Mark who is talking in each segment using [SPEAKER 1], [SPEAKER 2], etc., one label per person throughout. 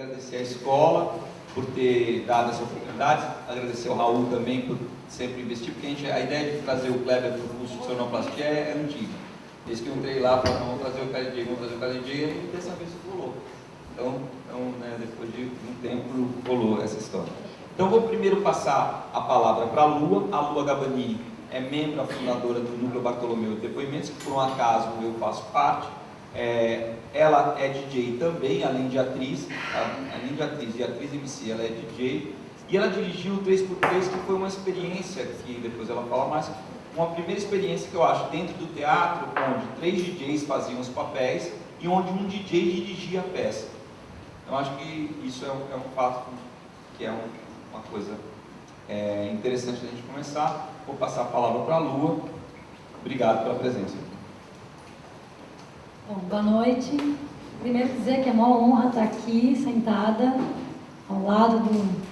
[SPEAKER 1] agradecer a escola por ter dado essa oportunidade, agradecer ao Raul também por sempre investir, porque a ideia de trazer o Kleber para o curso de sonoplastia é antiga. Desde que eu entrei lá, falei, vamos trazer o KLJ, e dessa vez rolou. Então né, depois de um tempo rolou essa história. Então vou primeiro passar a palavra para a Lua Gabanini é membro fundadora do Núcleo Bartolomeu de Depoimentos, que por um acaso eu faço parte. Ela é DJ também, além de atriz e atriz MC, ela é DJ, e ela dirigiu o 3x3, que foi uma experiência, que depois ela fala mais, uma primeira experiência que eu acho, dentro do teatro, onde 3 DJs faziam os papéis, e onde um DJ dirigia a peça. Eu acho que isso é um fato que é uma coisa interessante da gente começar. Vou passar a palavra para a Lua. Obrigado pela presença.
[SPEAKER 2] Bom, boa noite. Primeiro dizer que é uma honra estar aqui, sentada, ao lado do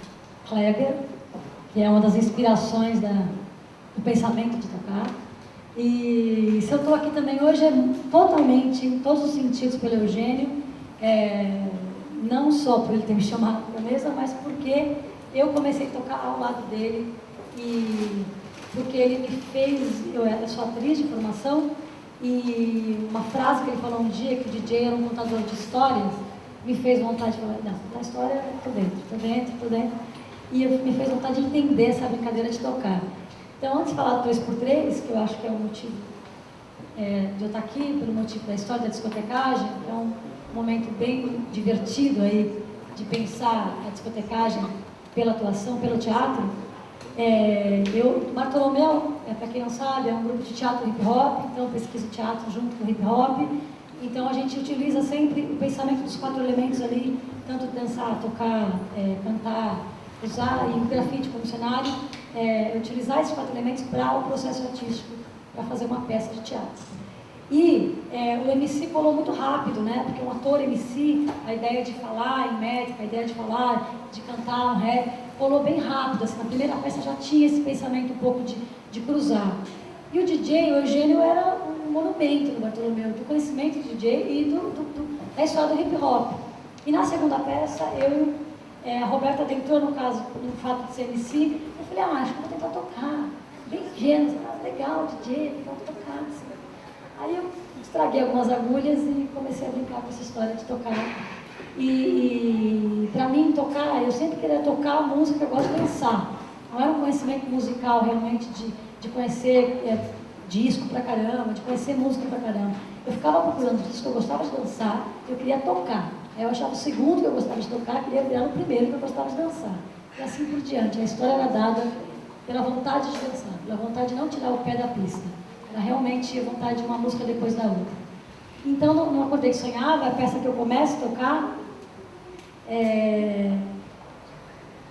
[SPEAKER 2] Kleber, que é uma das inspirações do pensamento de tocar. E se eu estou aqui também hoje é totalmente, em todos os sentidos, pelo Eugênio, não só por ele ter me chamado para a mesa, mas porque eu comecei a tocar ao lado dele e porque ele me fez, eu sou atriz de formação, e uma frase que ele falou um dia, que o DJ era um contador de histórias, me fez vontade de falar, não, contar história, estou dentro, e me fez vontade de entender essa brincadeira de tocar. Então, antes de falar do 3x3, que eu acho que é o motivo de eu estar aqui, pelo motivo da história da discotecagem, é um momento bem divertido aí de pensar a discotecagem pela atuação, pelo teatro. Bartolomeu, para quem não sabe, é um grupo de teatro hip hop, então eu pesquiso teatro junto com hip hop. Então a gente utiliza sempre o pensamento dos 4 elementos ali, tanto dançar, tocar, cantar, usar e o grafite como cenário, utilizar esses 4 elementos para o processo artístico, para fazer uma peça de teatro. E o MC colou muito rápido, né? Porque um ator MC, a ideia de falar em métrica, a ideia de falar, de cantar um rap, colou bem rápido. Assim, na primeira peça já tinha esse pensamento um pouco de cruzar. E o DJ, o Eugênio, era um monumento no Bartolomeu, do conhecimento do DJ e da história do hip hop. E na segunda peça, a Roberta entrou no caso, no fato de ser MC, eu falei, acho que eu vou tentar tocar. Bem ingênuo, legal, DJ, legal tocar, assim. Aí eu estraguei algumas agulhas e comecei a brincar com essa história de tocar. E para mim, tocar, eu sempre queria tocar música, eu gosto de dançar. Não era um conhecimento musical realmente de conhecer disco pra caramba, de conhecer música pra caramba. Eu ficava procurando disco, eu gostava de dançar, eu queria tocar. Aí eu achava o segundo que eu gostava de tocar, queria virar o primeiro que eu gostava de dançar. E assim por diante. A história era dada pela vontade de dançar, pela vontade de não tirar o pé da pista. Era realmente a vontade de uma música depois da outra. Então, no Acordei que Sonhava, a peça que eu começo a tocar,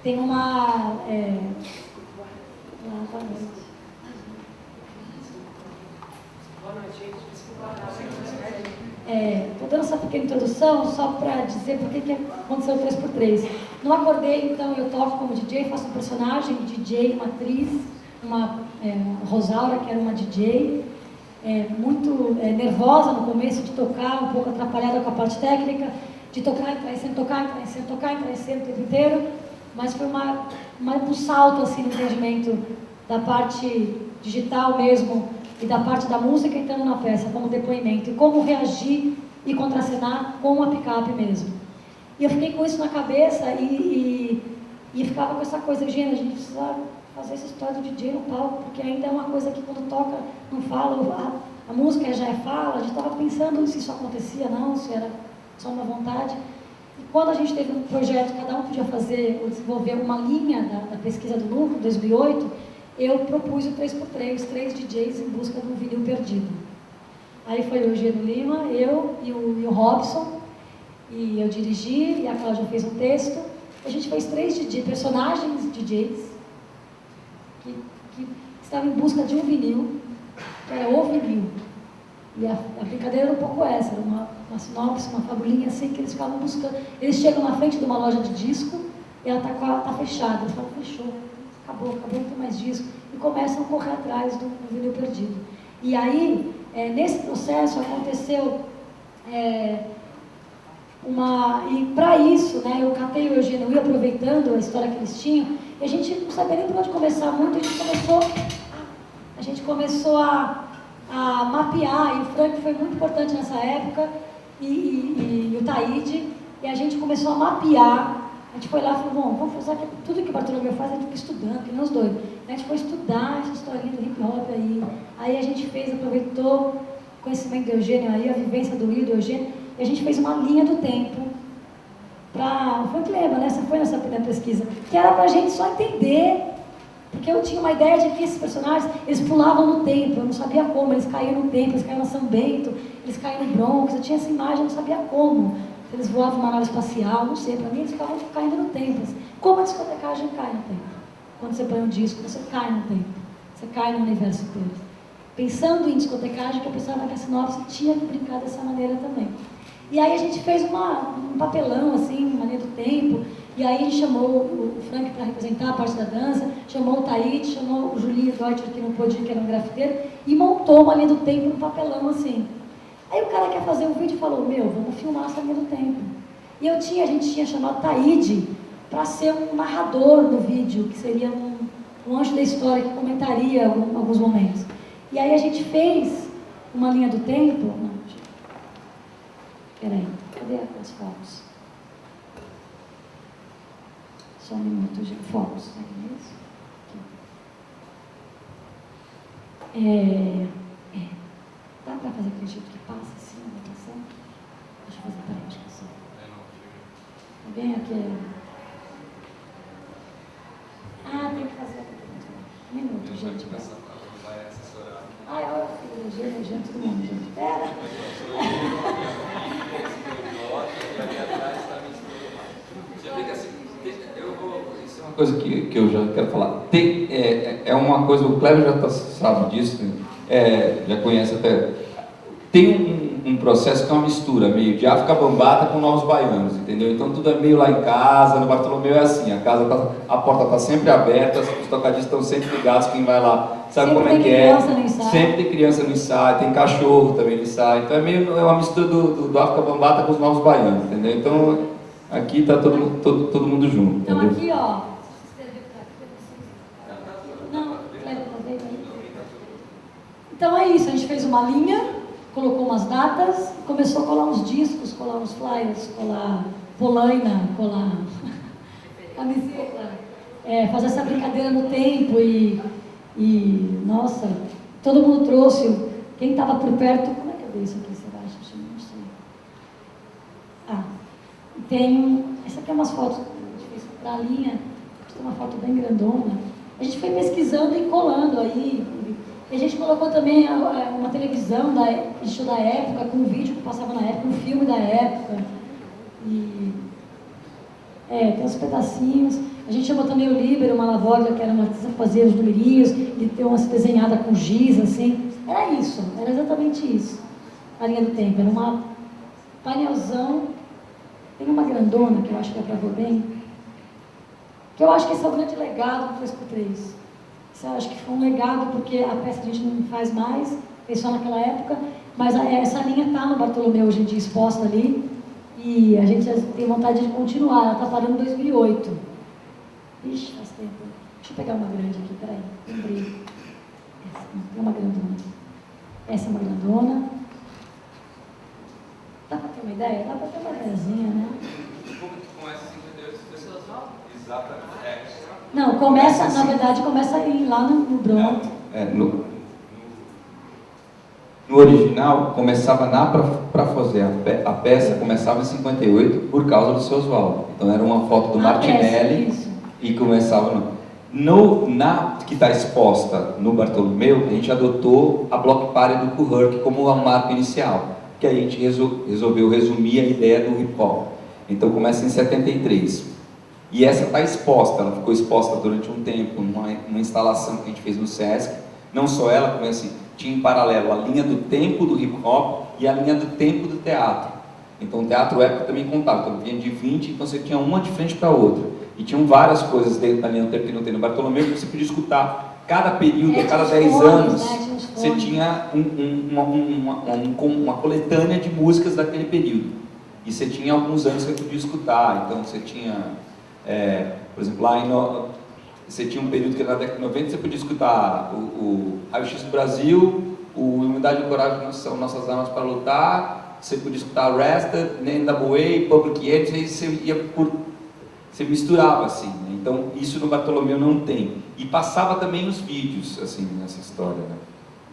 [SPEAKER 2] tem uma...
[SPEAKER 3] Boa noite, gente. Desculpa.
[SPEAKER 2] Estou dando essa pequena introdução só para dizer por que aconteceu o 3x3. No Acordei, então, eu toco como DJ, faço um personagem, DJ, uma atriz, uma Rosaura, que era uma DJ, muito nervosa no começo de tocar, um pouco atrapalhada com a parte técnica, de tocar, entrar em cena, tocar, entrar em cena, tocar, entrar em cena o tempo inteiro, mas foi um salto assim, no entendimento da parte digital mesmo e da parte da música entrando na peça, como depoimento, e como reagir e contracenar com uma picape mesmo. E eu fiquei com isso na cabeça e ficava com essa coisa, gente, a gente precisa fazer essa história do DJ no palco, porque ainda é uma coisa que quando toca, não fala, a música já fala, a gente estava pensando se isso acontecia, não, se era só uma vontade. E quando a gente teve um projeto, cada um podia fazer ou desenvolver uma linha da pesquisa do núcleo, em 2008, eu propus o 3x3, 3 DJs em busca de um vinil perdido. Aí foi o Eugênio Lima, eu e o Robson, e eu dirigi, e a Cláudia fez um texto. A gente fez 3 personagens DJs, que estavam em busca de um vinil, que era o vinil. E a brincadeira era um pouco essa, era uma sinopse, uma fabulinha assim, que eles ficavam buscando. Eles chegam na frente de uma loja de disco, e ela tá fechada. Eles falam, fechou, acabou, não tem mais disco. E começam a correr atrás do vinil perdido. E aí, nesse processo, aconteceu E para isso, né, eu catei o Eugênio, eu ia aproveitando a história que eles tinham, e a gente não sabia nem por onde começar muito, a gente começou a mapear, e o Frank foi muito importante nessa época, e o Taíde, e a gente começou a mapear. A gente foi lá e falou, bom, vamos fazer tudo que o Bartolomeu faz, a gente fica estudando, que nem os doidos. A gente foi estudar essa historinha do hip hop aí a gente aproveitou o conhecimento do Eugênio aí, a vivência do Will, do Eugênio, e a gente fez uma linha do tempo foi o que lembra, né? Essa foi nossa primeira pesquisa, que era pra gente só entender, porque eu tinha uma ideia de que esses personagens, eles pulavam no tempo, eu não sabia como, eles caíam no tempo, eles caíam na São Bento, eles caíam no Bronx, eu tinha essa imagem, eu não sabia como. Se eles voavam uma nave espacial, não sei, para mim eles ficavam caindo no tempo. Assim. Como a discotecagem cai no tempo? Quando você põe um disco, você cai no tempo. Você cai no universo inteiro. Pensando em discotecagem, que eu pensava que a sinopse tinha que brincar dessa maneira também. E aí a gente fez um papelão, assim, uma linha do tempo, e aí a gente chamou o Frank para representar a parte da dança, chamou o Taíde, chamou o Julinho Deutscher, que não pôde ir, que era um grafiteiro, e montou uma linha do tempo no papelão, assim. Aí o cara quer fazer um vídeo e falou, vamos filmar essa linha do tempo. E a gente tinha chamado Taíde para ser um narrador do vídeo, que seria um anjo da história que comentaria alguns momentos. E aí a gente fez uma linha do tempo. Peraí, cadê as fotos? Só um minuto, gente. Fotos, é isso? Dá para fazer aquele jeito que passa assim na votação? Deixa eu fazer, peraí, acho que sim. Bem aqui. Tem que fazer. Um minuto, gente.
[SPEAKER 1] Vai assessorar.
[SPEAKER 2] Olha o filho da gente, todo mundo, gente. Pera.
[SPEAKER 1] Isso é uma coisa que eu já quero falar. É uma coisa, o Cleber já sabe disso, já conhece até. Tem um processo que é uma mistura meio de África Bambata com Novos Baianos, entendeu? Então tudo é meio lá em casa, no Bartolomeu é assim, a porta está sempre aberta, os tocadistas estão sempre ligados, quem vai lá sabe
[SPEAKER 2] Sempre
[SPEAKER 1] como é que é.
[SPEAKER 2] Sempre
[SPEAKER 1] tem criança no ensaio, tem cachorro também no ensaio, então é uma mistura do África Bambata com os Novos Baianos, entendeu? Então aqui está todo mundo junto,
[SPEAKER 2] Então
[SPEAKER 1] entendeu?
[SPEAKER 2] aqui, ó. Não, então é isso, a gente fez uma linha, colocou umas datas, começou a colar uns discos, colar uns flyers, colar polaina, colar camiseta, fazer essa brincadeira no tempo e nossa, todo mundo trouxe, quem estava por perto, como é que eu dei isso aqui, você acha? Não sei. Essa aqui é umas fotos que a gente fez para a linha, tem uma foto bem grandona, a gente foi pesquisando e colando aí. E a gente colocou também uma televisão da época, com um vídeo que passava na época, um filme da época. E tem uns pedacinhos. A gente chamou também o Líbero, uma lavória, que era uma artista que fazia os numerinhos, e deu uma desenhada com giz, assim. Era isso, era exatamente isso. A linha do tempo. Era uma painelzão. Tem uma grandona, que eu acho que gravou bem. Que eu acho que esse é o grande legado do 3x3. Eu acho que foi um legado, porque a peça a gente não faz mais, fez só naquela época, mas essa linha está no Bartolomeu hoje em dia exposta ali, e a gente tem vontade de continuar, ela está parando em 2008. Ixi, faz tempo. Deixa eu pegar uma grande aqui, peraí, lembrei. Tem uma grandona. Essa é uma grandona. Dá para ter uma ideia? Dá para ter uma ideiazinha, né?
[SPEAKER 1] Começa em 52 exatamente.
[SPEAKER 2] Não, na verdade, começa aí, lá no Bronx.
[SPEAKER 1] No original, começava para fazer a peça, começava em 58 por causa do seu Oswaldo. Então era uma foto do Martinelli e começava na que está exposta no Bartolomeu, a gente adotou a Block Party do Kuhurk como uma marca inicial, que aí a gente resolveu resumir a ideia do hip hop. Então começa em 73. E essa está exposta, ela ficou exposta durante um tempo, numa instalação que a gente fez no Sesc. Não só ela, como assim, tinha em paralelo a linha do tempo do hip hop e a linha do tempo do teatro. Então o teatro época também contava, então vinha de 20, então você tinha uma de frente para a outra. E tinham várias coisas dentro da linha do tempo que não tem no Bartolomeu, que você podia escutar cada período, a cada 10 anos, você tinha uma coletânea de músicas daquele período. E você tinha alguns anos que você podia escutar, então você tinha, por exemplo, você tinha um período que na década de 90 você podia escutar o Raio-X do Brasil, o Humildade e Coragem são nossas armas para lutar, você podia escutar Arrested, NWA, Public Enemy, aí você misturava assim, né? Então isso no Bartolomeu não tem. E passava também os vídeos, assim, nessa história, né?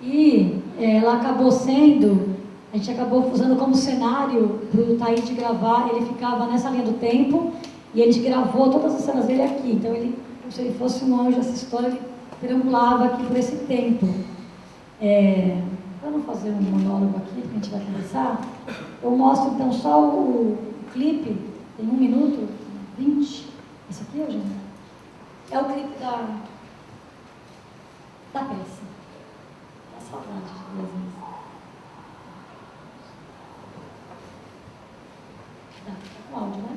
[SPEAKER 2] E ela acabou sendo, a gente acabou usando como cenário para o Taíde gravar, ele ficava nessa linha do tempo e a gente gravou todas as cenas dele aqui. Então ele, como se ele fosse um anjo dessa história, ele perambulava aqui por esse tempo. Para não fazer um monólogo aqui, porque a gente vai conversar, eu mostro então só o clipe, tem 1 minuto, 20. Isso aqui, Eugênio? É o clipe da peça. Dá saudade de ver vezes. Tá com áudio, né?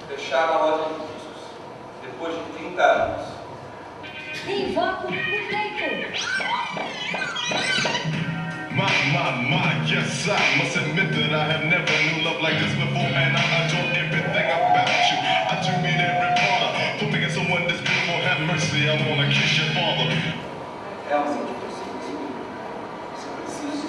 [SPEAKER 1] Fecharam a loja de discos depois de 30 anos.
[SPEAKER 2] Em vácuo no tempo!
[SPEAKER 4] Yes, I must admit that I have never knew love like this before, and I adore everything about you. I do mean every part for making someone this beautiful. Have mercy, I wanna kiss your father.
[SPEAKER 1] Realmente você precisa especificar.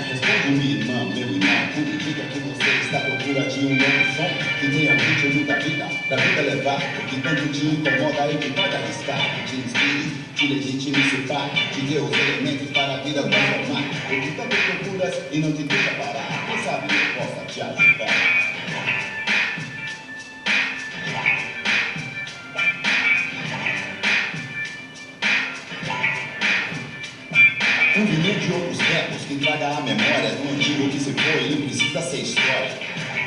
[SPEAKER 5] Responde-me, irmão, meu irmão, tudo diga que você está à procura de um novo som que tenha o ritmo da vida levar o que tanto te incomoda e que pode arriscar, te inspire, te legitime, se pare, te dê os elementos para a vida transformar, o que tanto procuras e não te deixa parar, quem sabe eu possa te ajudar. Um vinil de outros tempos que traga a memória do antigo que se foi e precisa ser história.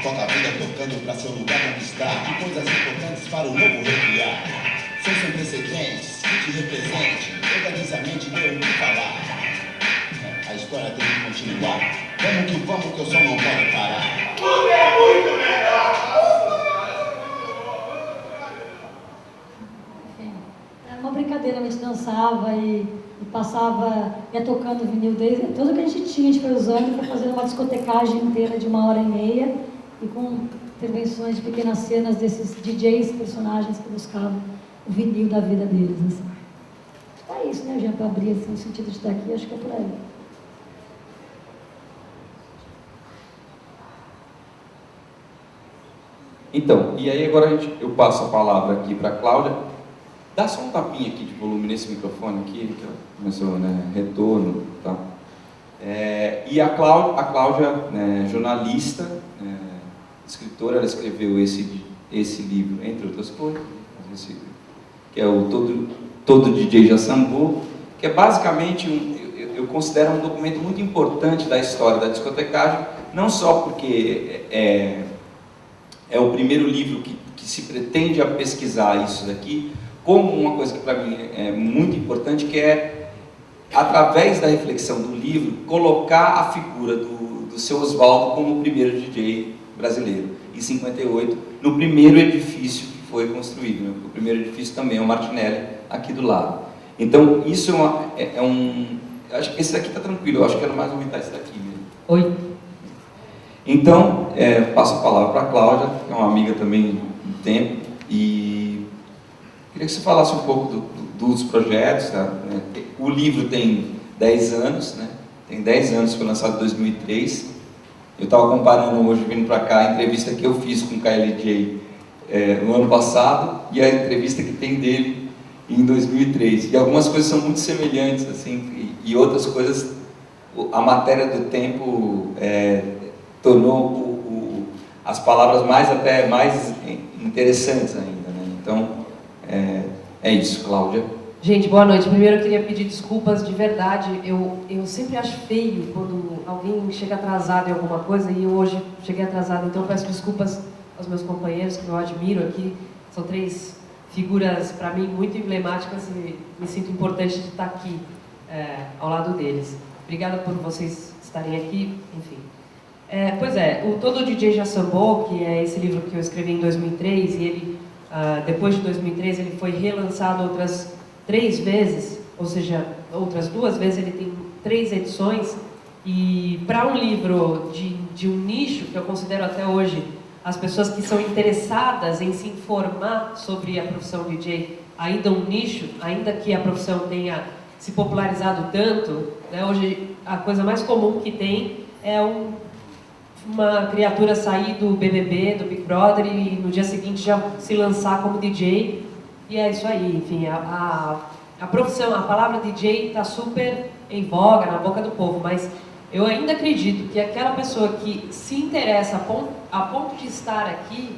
[SPEAKER 5] Toca a vida tocando pra seu lugar conquistar, de coisas importantes para o novo recriar. São sem precedentes, que te represente, organize a mente, dê o que falar. A história tem que continuar. Vamos que eu só não pode parar.
[SPEAKER 4] Tudo é muito melhor.
[SPEAKER 2] Era uma brincadeira, a gente dançava e passava, ia tocando vinil desde tudo que a gente tinha, a gente foi usando para fazer uma discotecagem inteira de 1h30 e com intervenções de pequenas cenas desses DJs, personagens que buscavam o vinil da vida deles. Assim. É isso, né, Jean, para abrir assim, o sentido de estar aqui, acho que é por aí.
[SPEAKER 1] Então, e aí agora eu passo a palavra aqui para a Cláudia. Dá só um tapinha aqui de volume nesse microfone aqui, que começou, né, retorno, tá? E a Cláudia, né, jornalista, escritora, ela escreveu esse livro, entre outras coisas, que é o Todo DJ já Sambou, que é basicamente eu considero um documento muito importante da história da discotecagem, não só porque é o primeiro livro que se pretende a pesquisar isso daqui, como uma coisa que para mim é muito importante, que é, através da reflexão do livro, colocar a figura do seu Oswaldo como o primeiro DJ brasileiro, em 58, no primeiro edifício que foi construído, né? O primeiro edifício também é o Martinelli, aqui do lado. Então, isso acho que esse daqui está tranquilo, eu acho que era mais aumentar esse daqui mesmo.
[SPEAKER 6] Oi.
[SPEAKER 1] Então, passo a palavra para a Cláudia, que é uma amiga também do tempo, e queria que você falasse um pouco dos projetos, tá? O livro tem 10 anos, né? Tem 10 anos, foi lançado em 2003. Eu estava comparando hoje, vindo para cá, a entrevista que eu fiz com o KLJ no ano passado e a entrevista que tem dele em 2003. E algumas coisas são muito semelhantes, assim, e outras coisas, a matéria do tempo tornou as palavras até mais interessantes ainda, né? Então, é isso, Cláudia.
[SPEAKER 3] Gente, boa noite. Primeiro eu queria pedir desculpas de verdade. Eu sempre acho feio quando alguém chega atrasado em alguma coisa e eu hoje cheguei atrasado. Então eu peço desculpas aos meus companheiros que eu admiro aqui. São 3 figuras, para mim, muito emblemáticas e me sinto importante de estar aqui ao lado deles. Obrigada por vocês estarem aqui, enfim. Pois é, o Todo DJ Já Sambou, que é esse livro que eu escrevi em 2003, e ele, depois de 2003, ele foi relançado outras 3 vezes, ou seja, outras 2 vezes, ele tem 3 edições, e para um livro de um nicho, que eu considero até hoje as pessoas que são interessadas em se informar sobre a profissão DJ, ainda um nicho, ainda que a profissão tenha se popularizado tanto, né? Hoje a coisa mais comum que tem é uma criatura sair do BBB, do Big Brother e no dia seguinte já se lançar como DJ, e é isso aí. Enfim, a profissão, a palavra DJ está super em voga, na boca do povo, mas eu ainda acredito que aquela pessoa que se interessa a ponto de estar aqui,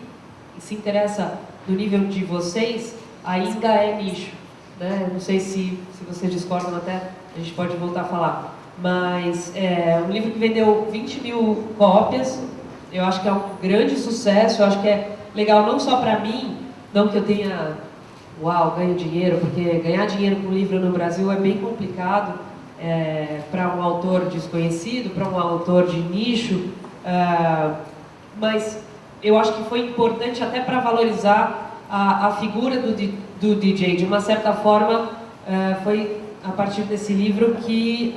[SPEAKER 3] e se interessa no nível de vocês, ainda é nicho, né? Não sei se vocês discordam, até a gente pode voltar a falar. Mas é um livro que vendeu 20 mil cópias, eu acho que é um grande sucesso, eu acho que é legal não só para mim, não que eu tenha, ganho dinheiro, porque ganhar dinheiro com livro no Brasil é bem complicado, para um autor desconhecido, para um autor de nicho, mas eu acho que foi importante até para valorizar a figura do DJ. De uma certa forma, foi a partir desse livro que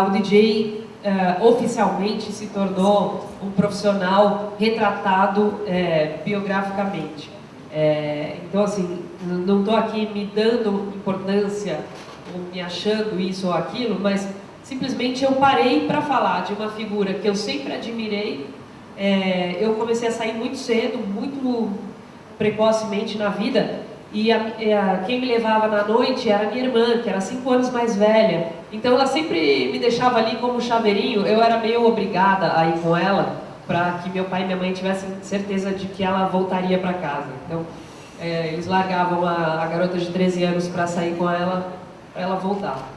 [SPEAKER 3] o DJ oficialmente se tornou um profissional retratado biograficamente. Então, assim, não estou aqui me dando importância ou me achando isso ou aquilo, mas simplesmente eu parei para falar de uma figura que eu sempre admirei. Eu comecei a sair muito cedo, muito precocemente na vida, e quem me levava na noite era minha irmã, que era 5 anos mais velha. Então ela sempre me deixava ali como chaveirinho. Eu era meio obrigada a ir com ela para que meu pai e minha mãe tivessem certeza de que ela voltaria para casa. Então eles largavam a garota de 13 anos para sair com ela, para ela voltar.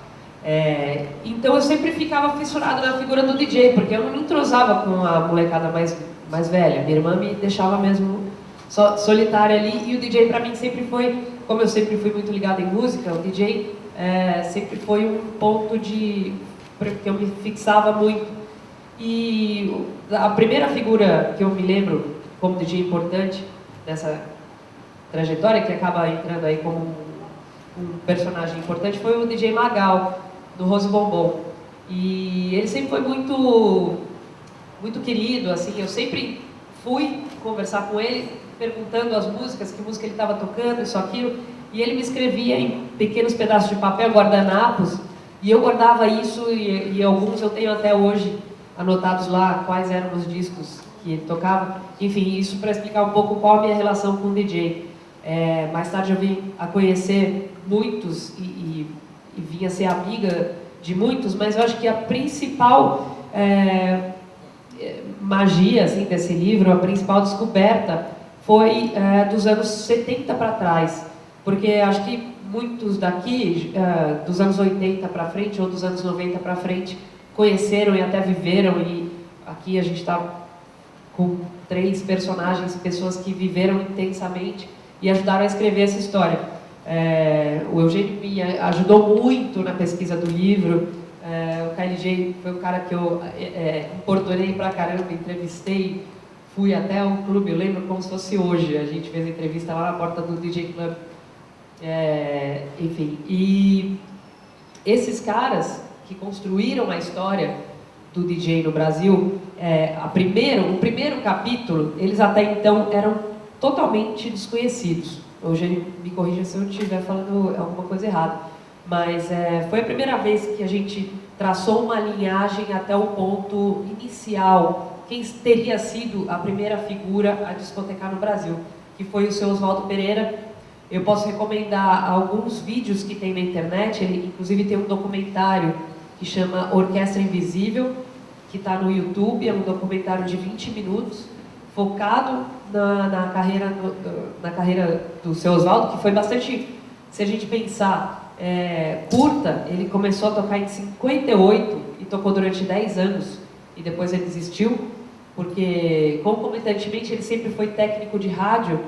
[SPEAKER 3] Então eu sempre ficava fissurada na figura do DJ, porque eu não me entrosava com a molecada mais velha. Minha irmã me deixava mesmo solitária ali, e o DJ para mim sempre foi, como eu sempre fui muito ligada em música, o DJ sempre foi um ponto que eu me fixava muito. E a primeira figura que eu me lembro como DJ importante nessa trajetória, que acaba entrando aí como um personagem importante, foi o DJ Magal, do Rose Bombom. E ele sempre foi muito querido, assim, eu sempre fui conversar com ele, perguntando as músicas, que música ele estava tocando, isso, aquilo, e ele me escrevia em pequenos pedaços de papel, guardanapos, e eu guardava isso, e alguns eu tenho até hoje anotados lá, quais eram os discos que ele tocava. Enfim, isso para explicar um pouco qual a minha relação com o DJ. Mais tarde eu vim a conhecer muitos e vim a ser amiga de muitos, mas eu acho que a principal magia assim, desse livro, a principal descoberta foi dos anos 70 para trás, porque acho que muitos daqui, dos anos 80 para frente ou dos anos 90 para frente, conheceram e até viveram, e aqui a gente está com 3 personagens, pessoas que viveram intensamente e ajudaram a escrever essa história. O Eugênio me ajudou muito na pesquisa do livro. O KLJ foi o cara que eu importunei pra caramba, entrevistei, fui até o clube, eu lembro como se fosse hoje, a gente fez a entrevista lá na porta do DJ Club. Enfim, e esses caras que construíram a história do DJ no Brasil, o primeiro capítulo, eles até então eram totalmente desconhecidos. Hoje me corrija se eu estiver falando alguma coisa errada, mas foi a primeira vez que a gente traçou uma linhagem até o ponto inicial, quem teria sido a primeira figura a discotecar no Brasil, que foi o seu Oswaldo Pereira. Eu posso recomendar alguns vídeos que tem na internet, ele inclusive tem um documentário que chama Orquestra Invisível, que está no YouTube, é um documentário de 20 minutos, focado na carreira do seu Oswaldo, que foi bastante, se a gente pensar curta, ele começou a tocar em 58 e tocou durante 10 anos, e depois ele desistiu, porque concomitantemente ele sempre foi técnico de rádio.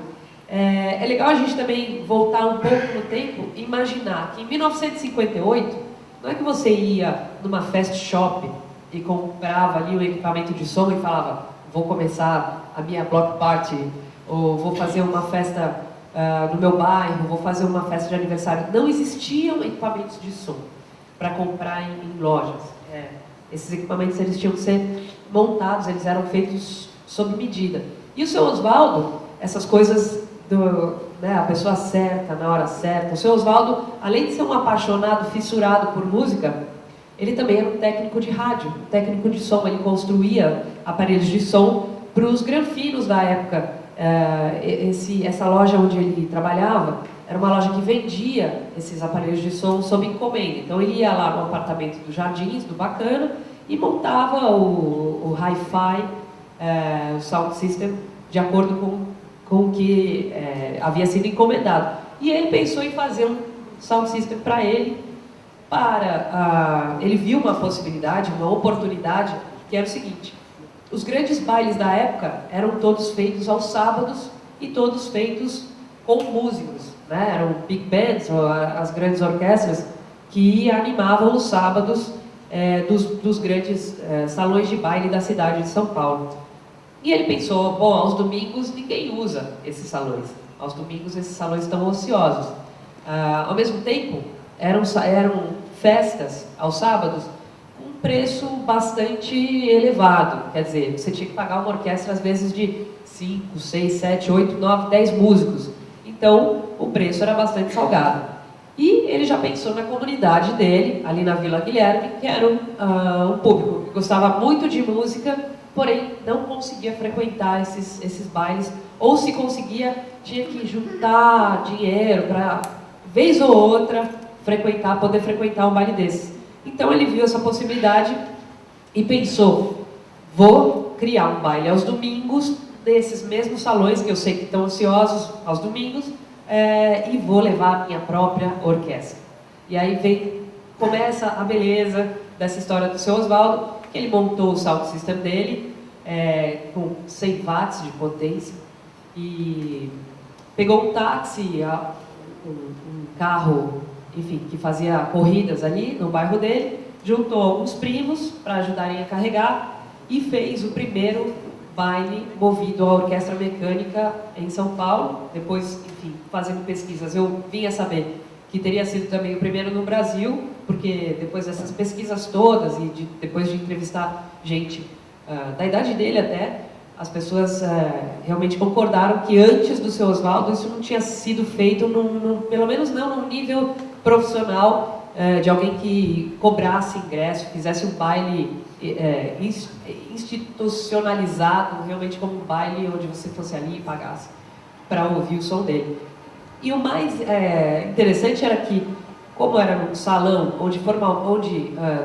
[SPEAKER 3] É legal a gente também voltar um pouco no tempo e imaginar que em 1958, não é que você ia numa fast shop e comprava ali o equipamento de som e falava, vou começar a minha block party, ou vou fazer uma festa no meu bairro, vou fazer uma festa de aniversário. Não existiam equipamentos de som para comprar em lojas. Esses equipamentos eles tinham que ser montados, eles eram feitos sob medida. E o seu Oswaldo, essas coisas a pessoa certa, na hora certa. O seu Oswaldo, além de ser um apaixonado, fissurado por música, ele também era um técnico de rádio, um técnico de som. Ele construía aparelhos de som para os granfinos da época. Essa loja onde ele trabalhava era uma loja que vendia esses aparelhos de som sob encomenda. Então ele ia lá no apartamento do Jardins, do Bacana, e montava o hi-fi, o sound system, de acordo com o que havia sido encomendado. E ele pensou em fazer um sound system para ele. Ele viu uma possibilidade, uma oportunidade, que era o seguinte: os grandes bailes da época eram todos feitos aos sábados e todos feitos com músicos, né? Eram big bands, as grandes orquestras que animavam os sábados dos grandes salões de baile da cidade de São Paulo. E ele pensou, bom, aos domingos ninguém usa esses salões. Aos domingos esses salões estão ociosos. Ao mesmo tempo, eram festas aos sábados com um preço bastante elevado. Quer dizer, você tinha que pagar uma orquestra às vezes de 5, 6, 7, 8, 9, 10 músicos. Então, o preço era bastante salgado. E ele já pensou na comunidade dele, ali na Vila Guilherme, que era um público que gostava muito de música, porém não conseguia frequentar esses bailes, ou se conseguia, tinha que juntar dinheiro para, vez ou outra, poder frequentar um baile desses. Então ele viu essa possibilidade e pensou, vou criar um baile aos domingos, desses mesmos salões que eu sei que estão ociosos aos domingos, e vou levar a minha própria orquestra. E aí começa a beleza dessa história do seu Oswaldo, que ele montou o sound system dele, com 100 watts de potência, e pegou um táxi, um carro, enfim, que fazia corridas ali no bairro dele, juntou alguns primos para ajudarem a carregar e fez o primeiro baile movido à orquestra mecânica em São Paulo. Depois, enfim, fazendo pesquisas, eu vim a saber que teria sido também o primeiro no Brasil, porque depois dessas pesquisas todas e depois de entrevistar gente da idade dele até, as pessoas realmente concordaram que antes do seu Oswaldo isso não tinha sido feito, pelo menos não num nível profissional, de alguém que cobrasse ingresso, fizesse um baile institucionalizado, realmente como um baile onde você fosse ali e pagasse para ouvir o som dele. E o mais interessante era que, como era num salão onde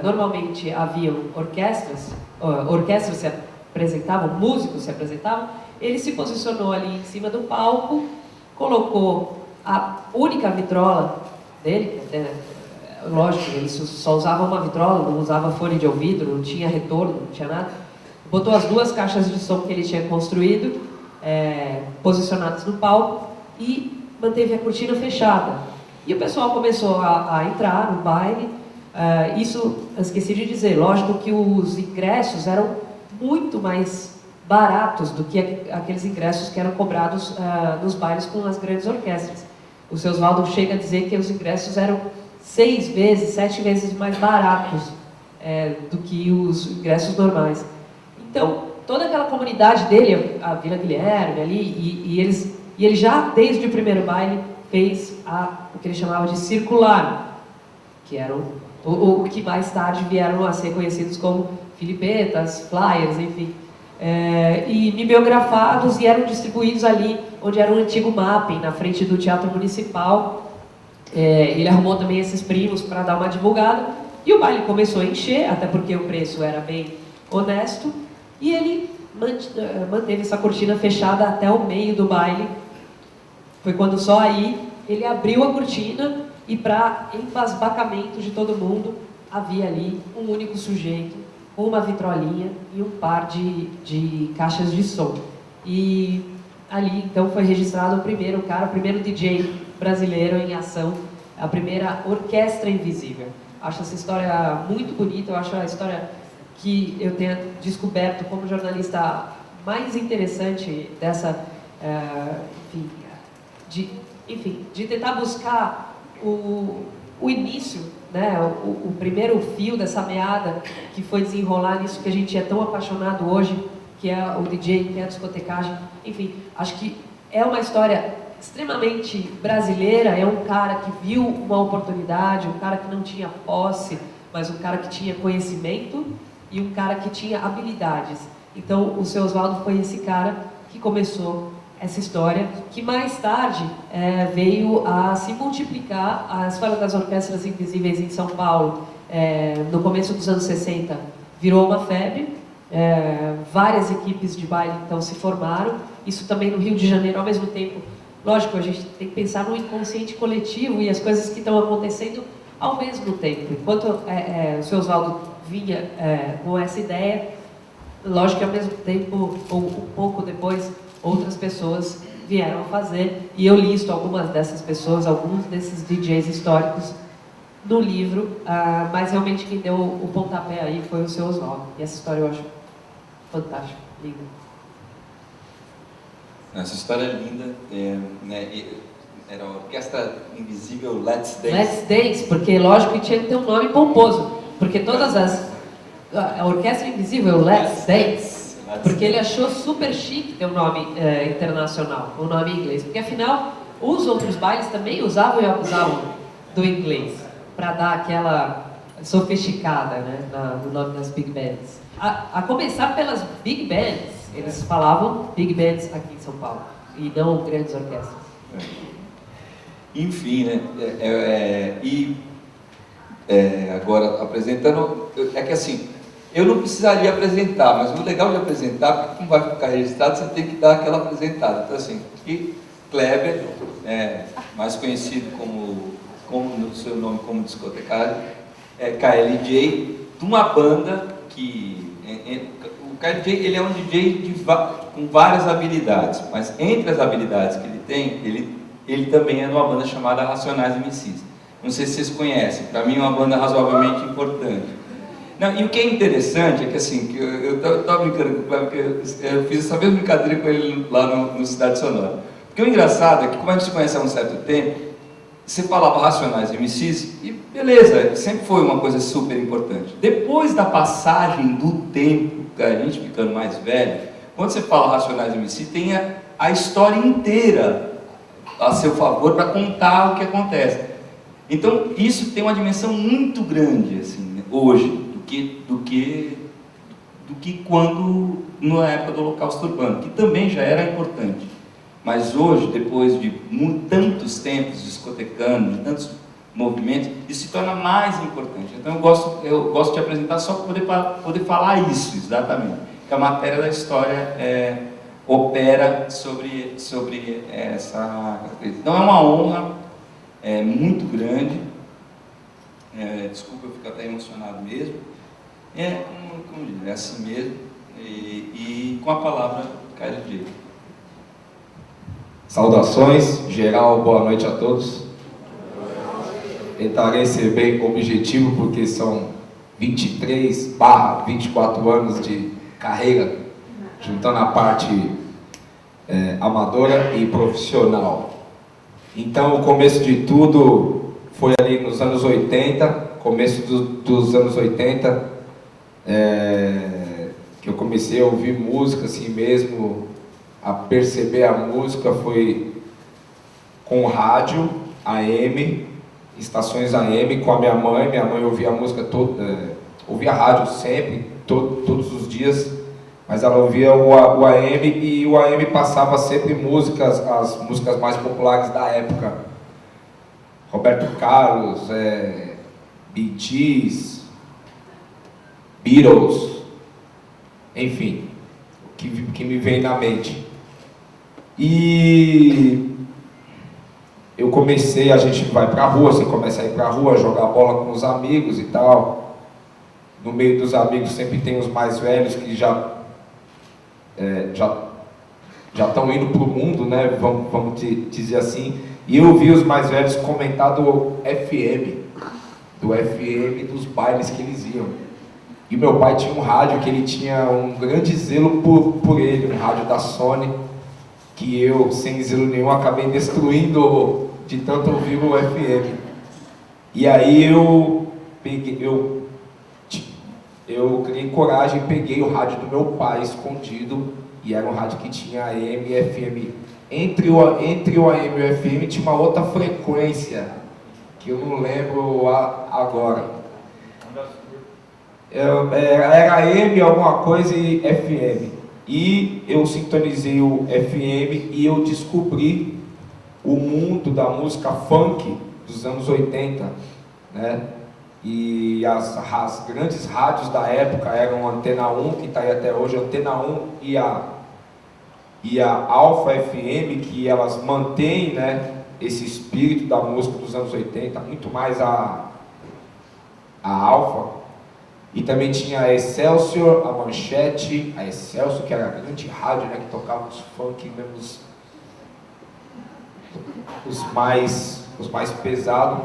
[SPEAKER 3] normalmente haviam orquestras se apresentavam, músicos se apresentavam, ele se posicionou ali em cima do palco, colocou a única vitrola dele, lógico, ele só usava uma vitrola, não usava fone de ouvido, não tinha retorno, não tinha nada. Botou as duas caixas de som que ele tinha construído, posicionadas no palco, e manteve a cortina fechada. E o pessoal começou a entrar no baile. Isso, eu esqueci de dizer, lógico que os ingressos eram muito mais baratos do que aqueles ingressos que eram cobrados nos bailes com as grandes orquestras. O seu Oswaldo chega a dizer que os ingressos eram 6 vezes, 7 vezes mais baratos do que os ingressos normais. Então, toda aquela comunidade dele, a Vila Guilherme ali, e ele já, desde o primeiro baile, fez o que ele chamava de circular, que eram o que mais tarde vieram a ser conhecidos como filipetas, flyers, enfim, e mimeografados, e eram distribuídos ali onde era um antigo mapping, na frente do Teatro Municipal. Ele arrumou também esses primos para dar uma divulgada, e o baile começou a encher, até porque o preço era bem honesto, e ele manteve essa cortina fechada até o meio do baile. Foi quando só aí ele abriu a cortina e para embasbacamento de todo mundo, havia ali um único sujeito, uma vitrolinha e um par de caixas de som. E ali, então, foi registrado o primeiro DJ brasileiro em ação, a primeira orquestra invisível. Acho essa história muito bonita, eu acho a história que eu tenho descoberto como jornalista mais interessante dessa, de tentar buscar o início, né, o primeiro fio dessa meada que foi desenrolar nisso que a gente é tão apaixonado hoje, que é o DJ, que é a discotecagem. Enfim, acho que é uma história extremamente brasileira, é um cara que viu uma oportunidade, um cara que não tinha posse, mas um cara que tinha conhecimento e um cara que tinha habilidades. Então, o Seu Oswaldo foi esse cara que começou essa história, que mais tarde veio a se multiplicar. A história das orquestras invisíveis em São Paulo, no começo dos anos 60, virou uma febre. Várias equipes de baile então se formaram, isso também no Rio de Janeiro ao mesmo tempo. Lógico, a gente tem que pensar no inconsciente coletivo e as coisas que estão acontecendo ao mesmo tempo. Enquanto o Seu Oswaldo vinha com essa ideia, lógico que ao mesmo tempo, ou um pouco depois, outras pessoas vieram a fazer, e eu listo algumas dessas pessoas, alguns desses DJs históricos no livro, mas realmente quem deu o pontapé aí foi o Seu Oswaldo. E essa história eu acho fantástica, linda.
[SPEAKER 1] Essa história é linda, né? Era a Orquestra Invisível Let's Dance.
[SPEAKER 3] Let's Dance, porque lógico que tinha que ter um nome pomposo, porque todas a Orquestra Invisível Let's Dance, porque ele achou super chique ter um nome internacional, um nome inglês, porque afinal os outros bailes também usavam e abusavam do inglês, para dar aquela sofisticada, né, no nome das big bands. A começar pelas big bands, eles falavam big bands aqui em São Paulo, e não grandes orquestras.
[SPEAKER 1] Enfim, né? Agora, apresentando, é que assim, eu não precisaria apresentar, mas o legal de apresentar, porque como vai ficar registrado, você tem que dar aquela apresentada. Então assim, aqui, Kleber, mais conhecido como no seu nome como discotecário, KLJ, de uma banda que... o KLJ, ele é um DJ com várias habilidades, mas entre as habilidades que ele tem, ele também é de uma banda chamada Racionais MCs. Não sei se vocês conhecem, para mim é uma banda razoavelmente importante. Não, e o que é interessante é que assim, que eu estava brincando com o Kleber, porque eu fiz essa mesma brincadeira com ele lá no Cidade Sonora. Porque o engraçado é que, como a gente se conhece há um certo tempo, você falava Racionais MCs e beleza, sempre foi uma coisa super importante. Depois da passagem do tempo, a gente ficando mais velho, quando você fala Racionais MC, tem a história inteira a seu favor para contar o que acontece. Então, isso tem uma dimensão muito grande, assim, né, hoje, do que quando, na época do Holocausto Urbano, que também já era importante. Mas hoje, depois de tantos tempos discotecando, de tantos movimentos, isso se torna mais importante. Então, eu gosto de apresentar só para poder falar isso, exatamente. Que a matéria da história opera sobre essa... Então, é uma honra muito grande. Desculpa, eu fico até emocionado mesmo. Como dizer, é assim mesmo. E com a palavra, KLJ.
[SPEAKER 6] Saudações, geral, boa noite a todos. Tentarei ser bem objetivo, porque são 23/24 anos de carreira, juntando a parte amadora e profissional. Então, o começo de tudo foi ali nos anos 80, começo dos anos 80, que eu comecei a ouvir música assim mesmo, a perceber a música foi com rádio, AM, estações AM, com a minha mãe. Minha mãe ouvia a música ouvia a rádio sempre, todos os dias, mas ela ouvia o AM e o AM passava sempre as músicas mais populares da época. Roberto Carlos, Bee Gees, Beatles, enfim, o que me vem na mente. E eu comecei, a gente vai pra rua, você começa a ir pra rua, jogar bola com os amigos e tal. No meio dos amigos sempre tem os mais velhos que já estão indo pro mundo, né? Vamos dizer assim. E eu vi os mais velhos comentar do FM dos bailes que eles iam. E meu pai tinha um rádio que ele tinha um grande zelo por ele, um rádio da Sony, que eu, sem zelo nenhum, acabei destruindo de tanto ouvir o FM. E aí eu criei coragem e peguei o rádio do meu pai escondido, e era um rádio que tinha AM e FM. Entre o AM e o FM tinha uma outra frequência, que eu não lembro agora. Era AM alguma coisa e FM. E eu sintonizei o FM e eu descobri o mundo da música funk dos anos 80, né? E as grandes rádios da época eram a Antena 1, que está aí até hoje, a Antena 1 e a Alfa FM, que elas mantêm, né, esse espírito da música dos anos 80, muito mais a Alfa. E também tinha a Excelsior, a Manchete, a Excelsior, que era a grande rádio, né, que tocava os funk mesmo, os mais pesados.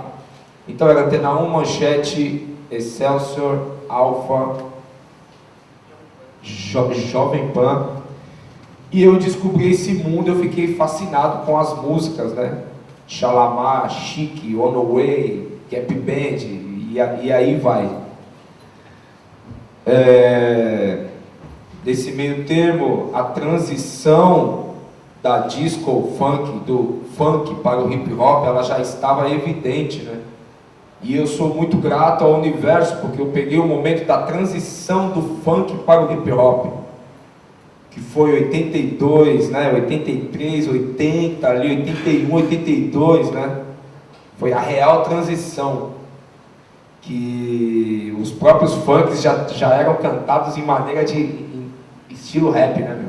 [SPEAKER 6] Então era Antena 1, Manchete, Excelsior, Alfa, Jovem Pan. E eu descobri esse mundo, eu fiquei fascinado com as músicas, né? Xalamar, Chique, On The Way, Gap Band, e aí vai. Desse meio termo, a transição da disco funk, do funk para o hip hop, ela já estava evidente, né? E eu sou muito grato ao universo, porque eu peguei o momento da transição do funk para o hip hop, que foi 82, né? 83, 80, ali 81, 82, né? Foi a real transição, que os próprios funks já eram cantados em maneira em estilo rap, né, meu?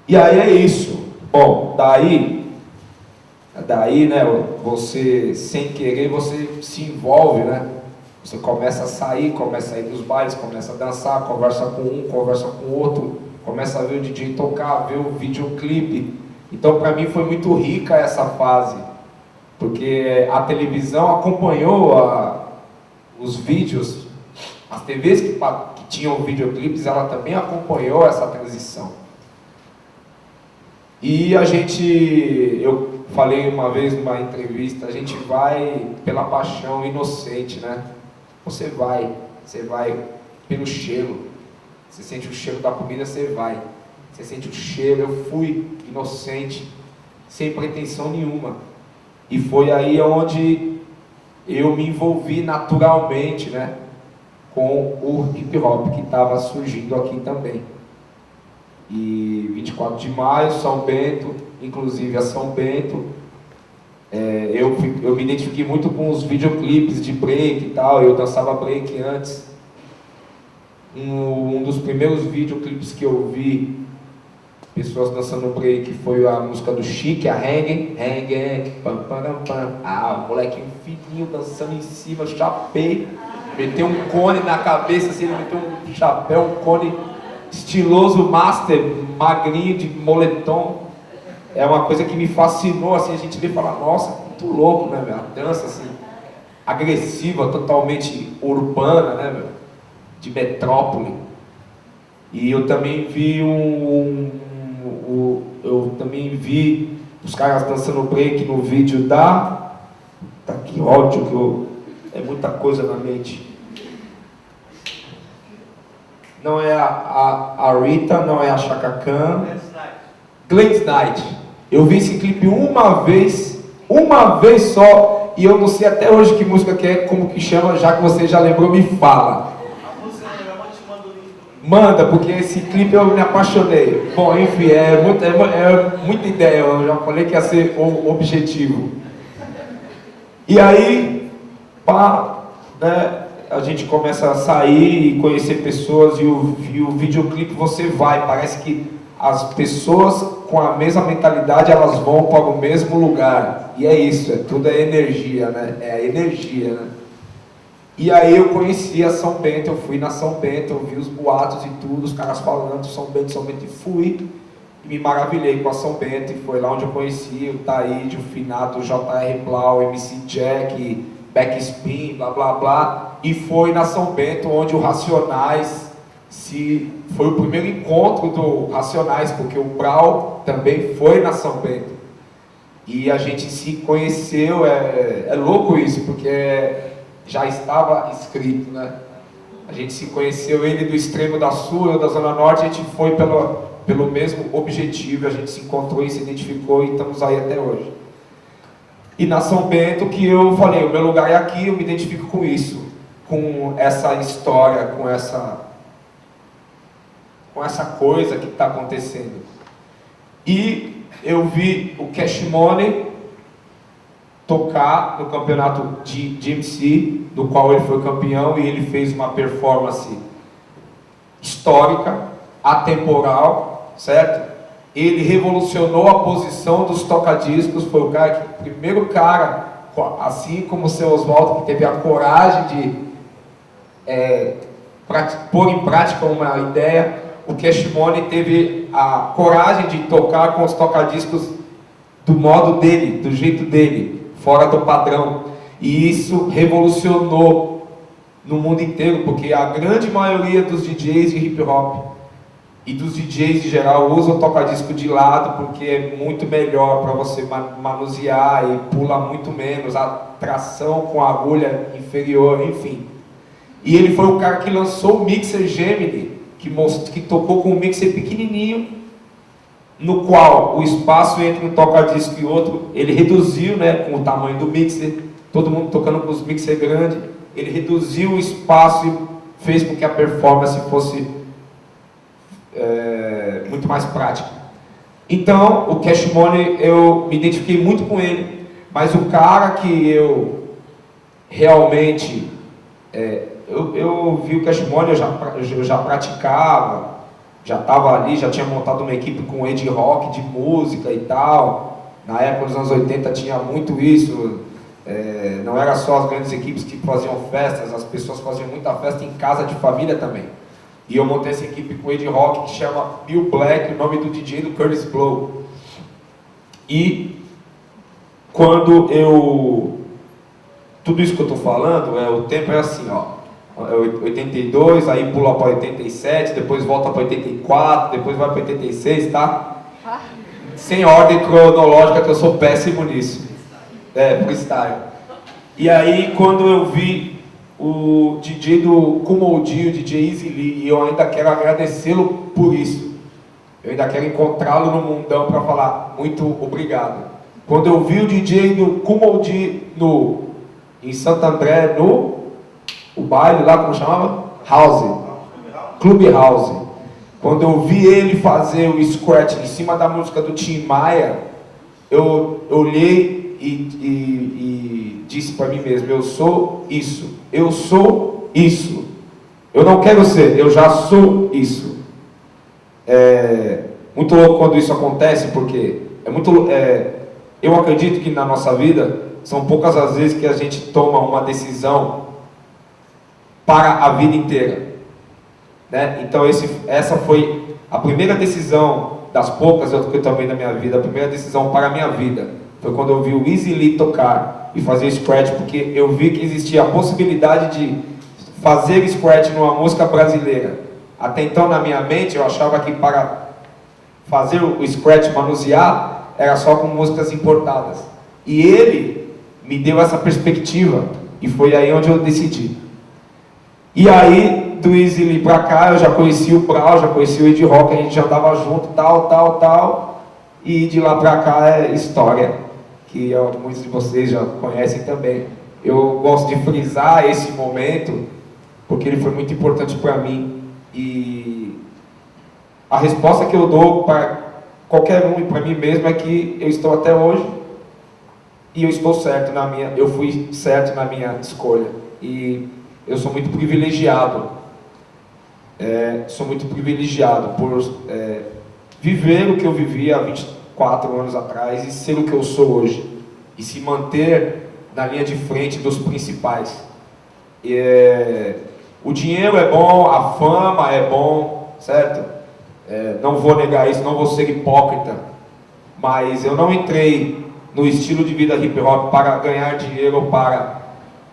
[SPEAKER 6] E aí é isso. Bom, daí, né, você, sem querer, você se envolve, né? Você começa a ir dos bailes, começa a dançar, conversa com um, conversa com o outro, começa a ver o DJ tocar, ver o videoclipe. Então, para mim, foi muito rica essa fase, porque a televisão acompanhou os vídeos, as TVs que tinham videoclipes, ela também acompanhou essa transição. E eu falei uma vez numa entrevista, a gente vai pela paixão inocente, né? Você vai pelo cheiro. Você sente o cheiro da comida, você vai. Você sente o cheiro, eu fui inocente, sem pretensão nenhuma. E foi aí onde eu me envolvi naturalmente, né? Com o hip hop que estava surgindo aqui também. E 24 de maio, São Bento, inclusive a São Bento, eu me identifiquei muito com os videoclipes de break e tal, eu dançava break antes. Um dos primeiros videoclipes que eu vi pessoas dançando break foi a música do Chique, a Hang, pam, pam, pam. O molequinho fininho dançando em cima, chapei, meteu um cone na cabeça, assim, ele meteu um chapéu, um cone estiloso, master, magrinho, de moletom. É uma coisa que me fascinou, assim, a gente vê e fala, nossa, muito louco, né, meu? A dança, assim, agressiva, totalmente urbana, né, meu? De metrópole. E eu também vi os caras dançando break no vídeo Tá, que ódio, é muita coisa na mente. Não é a Rita, não é a Chaka Khan. Gladys Knight. Eu vi esse clipe uma vez só, e eu não sei até hoje que música que é, como que chama, já que você já lembrou, me fala.
[SPEAKER 7] A música eu te mando o link.
[SPEAKER 6] Manda, porque esse clipe eu me apaixonei. Bom, enfim, é muita ideia, eu já falei que ia ser o objetivo. E aí, né, a gente começa a sair e conhecer pessoas, e o videoclipe você vai, parece que as pessoas com a mesma mentalidade, elas vão para o mesmo lugar. E é isso, tudo é energia, né? É a energia, né? E aí eu conheci a São Bento, eu fui na São Bento, eu vi os boatos e tudo, os caras falando São Bento, e fui. E me maravilhei com a São Bento, e foi lá onde eu conheci o Taíde, o Finato, o J.R. Blau, o MC Jack, Backspin, blá blá blá. E foi na São Bento onde o Racionais foi o primeiro encontro do Racionais, porque o Brau também foi na São Bento. E a gente se conheceu, é louco isso, porque já estava escrito, né? A gente se conheceu, ele do extremo da sul, eu da zona norte, a gente foi pelo mesmo objetivo, a gente se encontrou e se identificou e estamos aí até hoje. E na São Bento que eu falei, o meu lugar é aqui, eu me identifico com isso, com essa história, com essa coisa que está acontecendo. E eu vi o Cash Money tocar no campeonato de MC, do qual ele foi campeão, e ele fez uma performance histórica, atemporal, certo? Ele revolucionou a posição dos tocadiscos, foi o primeiro cara, assim como o seu Oswaldo, que teve a coragem de pôr em prática uma ideia. O Cash Money teve a coragem de tocar com os tocadiscos do modo dele, do jeito dele, fora do padrão. E isso revolucionou no mundo inteiro, porque a grande maioria dos DJs de hip hop e dos DJs em geral usam o toca-disco de lado, porque é muito melhor para você manusear e pula muito menos, a tração com a agulha inferior, enfim. E ele foi o cara que lançou o Mixer Gemini, que tocou com um mixer pequenininho, no qual o espaço entre um toca-disco e outro, ele reduziu, né, com o tamanho do mixer, todo mundo tocando com os mixer grandes, ele reduziu o espaço e fez com que a performance fosse muito mais prática. Então, o Cash Money, eu me identifiquei muito com ele, mas o cara que eu realmente... Eu vi o Cash Money, eu já praticava, já estava ali, já tinha montado uma equipe com Ed Rock de música e tal. Na época, nos anos 80, tinha muito isso. Não era só as grandes equipes que faziam festas, as pessoas faziam muita festa em casa de família também. E eu montei essa equipe com Ed Rock, que chama Bill Black, o nome do DJ do Curtis Blow. E quando tudo isso que eu estou falando, o tempo é assim, ó. 82, aí pula para 87, depois volta para 84, depois vai para 86, tá? Sem ordem cronológica, que eu sou péssimo nisso. Freestyle. E aí, quando eu vi o DJ do Kumoldi, o DJ Easy Lee, e eu ainda quero agradecê-lo por isso. Eu ainda quero encontrá-lo no mundão para falar muito obrigado. Quando eu vi o DJ do Kumoldi em Santo André, o baile lá, como chamava? Clube House. Quando eu vi ele fazer o scratch em cima da música do Tim Maia, eu olhei e disse para mim mesmo, eu sou isso. Eu sou isso. Eu não quero ser, eu já sou isso. É muito louco quando isso acontece, porque eu acredito que na nossa vida são poucas as vezes que a gente toma uma decisão para a vida inteira, né? Então essa foi a primeira decisão das poucas que eu tomei na minha vida, a primeira decisão para a minha vida foi quando eu vi o Easy Lee tocar e fazer scratch, porque eu vi que existia a possibilidade de fazer scratch numa música brasileira. Até então na minha mente eu achava que para fazer o scratch, manusear, era só com músicas importadas. E ele me deu essa perspectiva e foi aí onde eu decidi. E aí, do Easy Lee pra cá, eu já conheci o Brau, já conheci o Ed Rock, a gente já andava junto, tal, e de lá pra cá é história, que muitos de vocês já conhecem também. Eu gosto de frisar esse momento, porque ele foi muito importante para mim, e a resposta que eu dou para qualquer um e para mim mesmo é que eu estou até hoje, e eu estou certo eu fui certo na minha escolha, e eu sou muito privilegiado. Sou muito privilegiado por viver o que eu vivi há 24 anos atrás e ser o que eu sou hoje. E se manter na linha de frente dos principais. O dinheiro é bom, a fama é bom, certo? Não vou negar isso, não vou ser hipócrita. Mas eu não entrei no estilo de vida hip hop para ganhar dinheiro ou para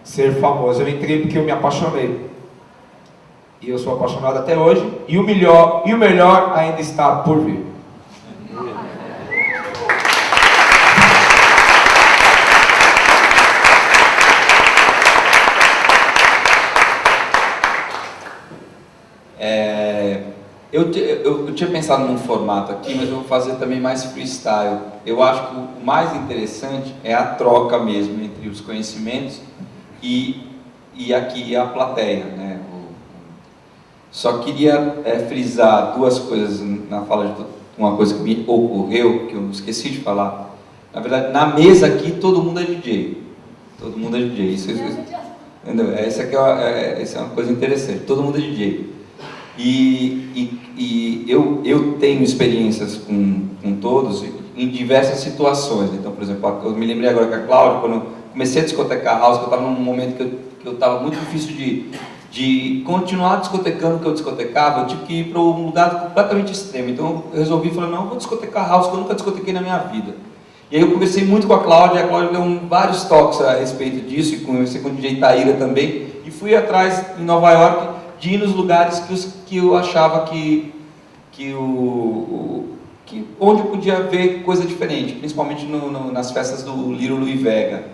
[SPEAKER 6] ser famoso. Eu entrei porque eu me apaixonei. E eu sou apaixonado até hoje. E o melhor ainda está por vir.
[SPEAKER 1] Eu tinha pensado num formato aqui, mas eu vou fazer também mais freestyle. Eu acho que o mais interessante é a troca mesmo entre os conhecimentos e aqui a plateia, né? Só queria frisar duas coisas na fala de uma coisa que me ocorreu, que eu esqueci de falar. Na verdade, na mesa aqui todo mundo é DJ. Todo mundo é DJ. Entendeu? Essa é uma coisa interessante. Todo mundo é DJ. E eu tenho experiências com todos em diversas situações. Então, por exemplo, eu me lembrei agora com a Cláudia, quando eu comecei a discotecar house, que eu estava num momento que eu estava muito difícil de continuar discotecando o que eu discotecava, eu tive que ir para um lugar completamente extremo. Então eu resolvi falar, não, eu vou discotecar house, que eu nunca discotequei na minha vida. E aí eu conversei muito com a Cláudia deu vários toques a respeito disso, e conversei com o DJ Taíra também, e fui atrás em Nova York de ir nos lugares que eu achava onde eu podia ver coisa diferente, principalmente nas festas do Little Louis Vega.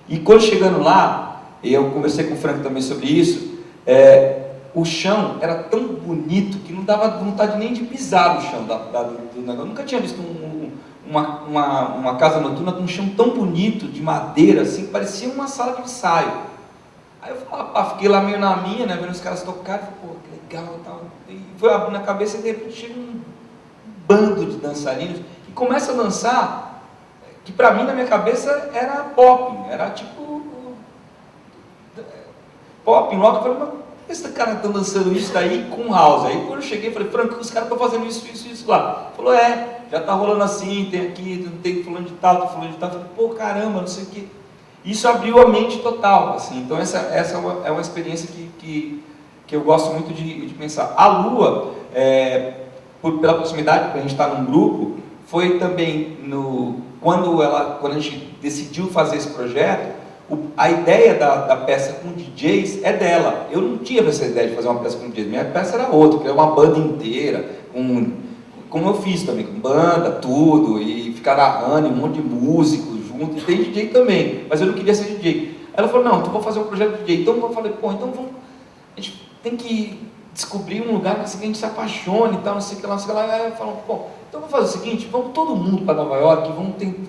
[SPEAKER 1] E quando chegando lá, eu conversei com o Frank também sobre isso, o chão era tão bonito que não dava vontade nem de pisar no chão do negócio. Eu nunca tinha visto uma casa noturna com um chão tão bonito, de madeira, assim, que parecia uma sala de ensaio. Aí eu fiquei lá meio na minha, né, vendo os caras tocarem, pô, que legal e tal. E foi abrindo a cabeça e de repente chega um bando de dançarinos e começa a dançar, que pra mim, na minha cabeça, era pop, era tipo pop, rock. Eu falei, mas esse cara tá dançando isso daí com house? Aí quando eu cheguei, eu falei, Franco, os caras estão fazendo isso lá. Falou, já tá rolando assim, tem aqui, tem fulano de tal, tem fulano de tal. Eu falei, pô, caramba, não sei o que. Isso abriu a mente total, assim. Então essa é uma experiência que eu gosto muito de pensar. A Lua, pela proximidade, a gente está num grupo, foi também quando a gente decidiu fazer esse projeto, a ideia da peça com DJs é dela. Eu não tinha essa ideia de fazer uma peça com DJs, minha peça era outra, criar uma banda inteira, como eu fiz também, com banda, tudo, e ficar narrando, um monte de músicos junto, e tem DJ também, mas eu não queria ser DJ. Aí ela falou, não, então vou fazer um projeto de DJ. Então eu falei, pô, então a gente tem que descobrir um lugar que a gente se apaixone e tal, não sei o que lá, não sei o que lá. Aí eu falo, pô, então vamos fazer o seguinte, vamos todo mundo para Nova York,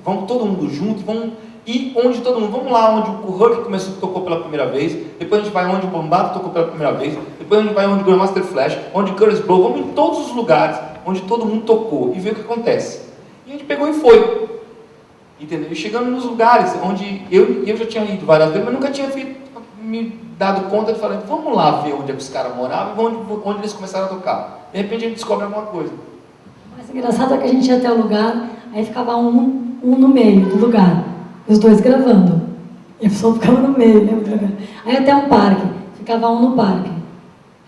[SPEAKER 1] vamos todo mundo junto, vamos ir onde todo mundo, vamos lá onde o Huck tocou pela primeira vez, depois a gente vai onde o Bambaato tocou pela primeira vez, depois a gente vai onde o Grandmaster Flash, onde o Curtis Blow, vamos em todos os lugares onde todo mundo tocou e ver o que acontece. E a gente pegou e foi. Entendeu? E chegando nos lugares onde eu já tinha ido várias vezes, mas nunca tinha me dado conta de falar, vamos lá ver onde os caras moravam e onde eles começaram a tocar. De repente a gente descobre alguma coisa.
[SPEAKER 2] O mais engraçado é que a gente ia até o lugar, aí ficava um no meio do lugar, os dois gravando. E a pessoa ficava no meio, né, do lugar. Aí até um parque, ficava um no parque.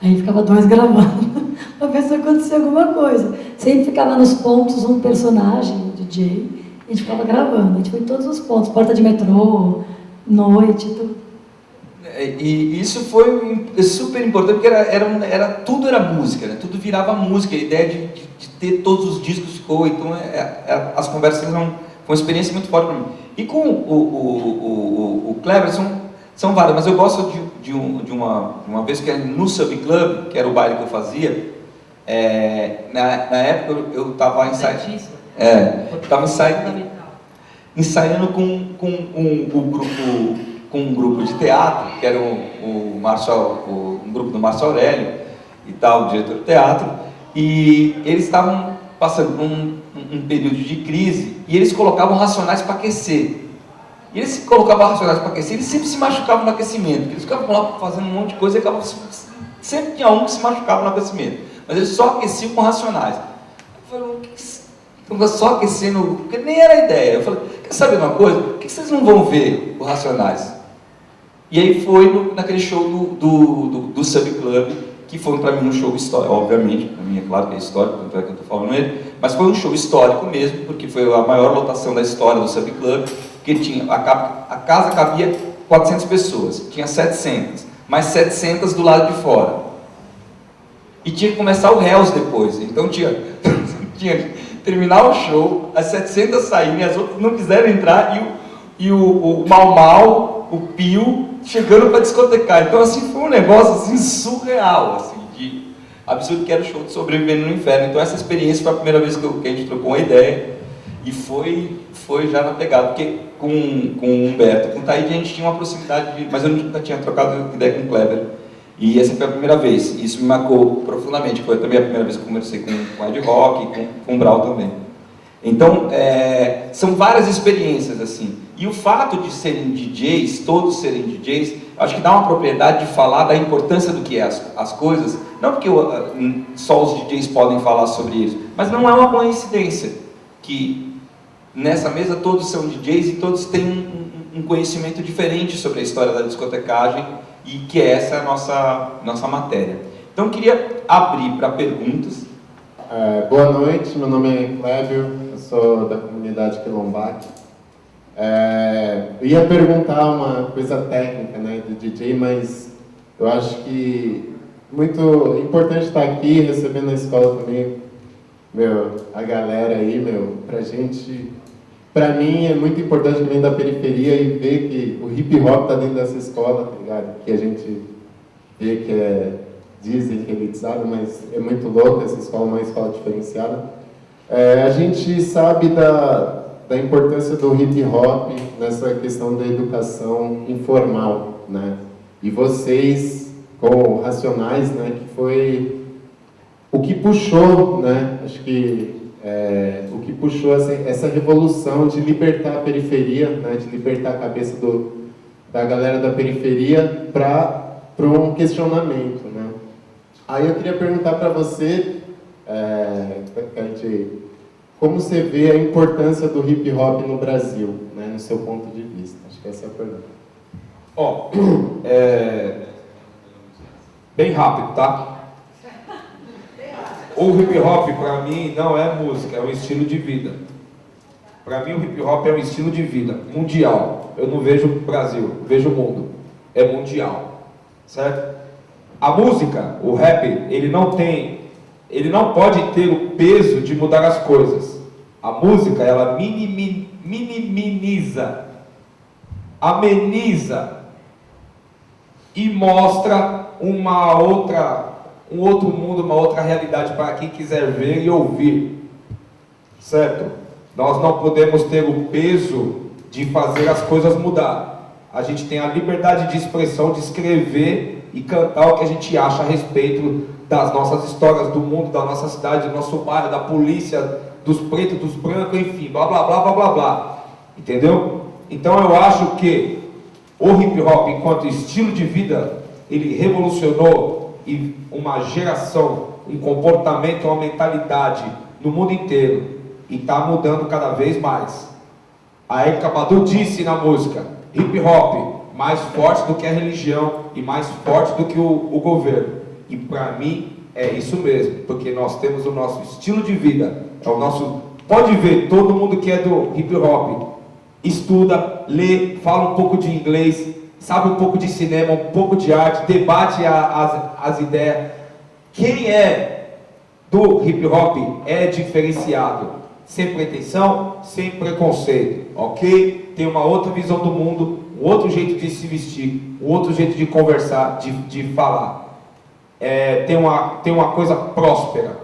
[SPEAKER 2] Aí ficava dois gravando, para ver se acontecia alguma coisa. Sempre ficava nos pontos um personagem, um DJ, a gente ficava gravando, a gente foi em todos os pontos, porta de metrô, noite, tudo.
[SPEAKER 1] E isso foi super importante, porque tudo era música, né? Tudo virava música, a ideia de ter todos os discos ficou, então as conversas foi uma experiência muito forte para mim. E com o Kleber são várias, mas eu gosto de uma vez que era no Sub Club, que era o baile que eu fazia, na época eu estava ensaiando com um grupo de teatro, que era um grupo do Márcio Aurélio e tal, o diretor do teatro, e eles estavam passando por um período de crise e eles colocavam Racionais para aquecer. E eles colocavam Racionais para aquecer, eles sempre se machucavam no aquecimento, porque eles ficavam lá fazendo um monte de coisa e sempre tinha um que se machucava no aquecimento, mas eles só aqueciam com Racionais. falei, estão só aquecendo, porque nem era a ideia. Eu falei, quer saber uma coisa? Por que vocês não vão ver o Racionais? E aí foi naquele show do Sub Club, que foi para mim um show histórico, obviamente, para mim é claro que é histórico, tanto é que eu estou falando ele, mas foi um show histórico mesmo, porque foi a maior lotação da história do Sub Club, que tinha, a casa cabia 400 pessoas, tinha 700, mais 700 do lado de fora. E tinha que começar o Hells depois, então tinha que terminar o show, as 700 saírem, as outras não quiseram entrar, e o Mau, o Pio, chegando para discotecar. Então assim, foi um negócio assim, surreal, assim, de absurdo, que era o show de Sobrevivendo no Inferno. Então essa experiência foi a primeira vez que a gente trocou uma ideia, e foi já na pegada, porque com o Humberto, com o Taíde a gente tinha uma proximidade, mas eu nunca tinha trocado ideia com o Kleber. E essa foi a primeira vez, e isso me marcou profundamente. Foi também a primeira vez que eu conversei com o Ed Rock, com o Brau também. Então, são várias experiências assim. E o fato de serem DJs, todos serem DJs, acho que dá uma propriedade de falar da importância do que é as coisas, não porque só os DJs podem falar sobre isso, mas não é uma coincidência que nessa mesa todos são DJs e todos têm um conhecimento diferente sobre a história da discotecagem, e que essa é a nossa matéria. Então, eu queria abrir para perguntas.
[SPEAKER 8] Boa noite, meu nome é Clébio, eu sou da comunidade Quilombaque. Eu ia perguntar uma coisa técnica, né, do DJ, mas eu acho que muito importante estar aqui, recebendo na escola também, a galera aí, pra gente. Pra mim é muito importante que vem da periferia e ver que o hip hop tá dentro dessa escola, tá ligado? Que a gente vê que dizem que é elitizado, mas é muito louco essa escola, uma escola diferenciada. A gente sabe da importância do hip hop nessa questão da educação informal, né? E vocês, com Racionais, né, que foi o que puxou, né? Acho que o que puxou essa revolução de libertar a periferia, né, de libertar a cabeça da galera da periferia para um questionamento, né? Aí eu queria perguntar para você, como você vê a importância do hip hop no Brasil, né, no seu ponto de vista? Acho que essa é a pergunta.
[SPEAKER 6] Bem rápido, tá? O hip hop para mim não é música, é um estilo de vida. Para mim o hip hop é um estilo de vida mundial. Eu não vejo Brasil, eu vejo o mundo. É mundial, certo? A música, o rap, ele não pode ter o peso de mudar as coisas. A música, ela minimiza, ameniza e mostra um outro mundo, uma outra realidade para quem quiser ver e ouvir, certo? Nós não podemos ter o peso de fazer as coisas mudar. A gente tem a liberdade de expressão, de escrever e cantar o que a gente acha a respeito das nossas histórias, do mundo, da nossa cidade, do nosso bairro, da polícia, dos pretos, dos brancos, enfim, blá blá blá blá blá blá, entendeu? Então eu acho que o hip hop, enquanto estilo de vida, ele revolucionou uma geração, um comportamento, uma mentalidade no mundo inteiro, e está mudando cada vez mais. A Erykah Badu disse na música, hip hop mais forte do que a religião e mais forte do que o governo. E para mim é isso mesmo, porque nós temos o nosso estilo de vida, é o nosso. Pode ver, todo mundo que é do hip hop estuda, lê, fala um pouco de inglês, sabe um pouco de cinema, um pouco de arte, debate as ideias. Quem é do hip hop é diferenciado, sem pretensão, sem preconceito, ok? Tem uma outra visão do mundo, um outro jeito de se vestir, um outro jeito de conversar, de falar. Tem uma coisa próspera,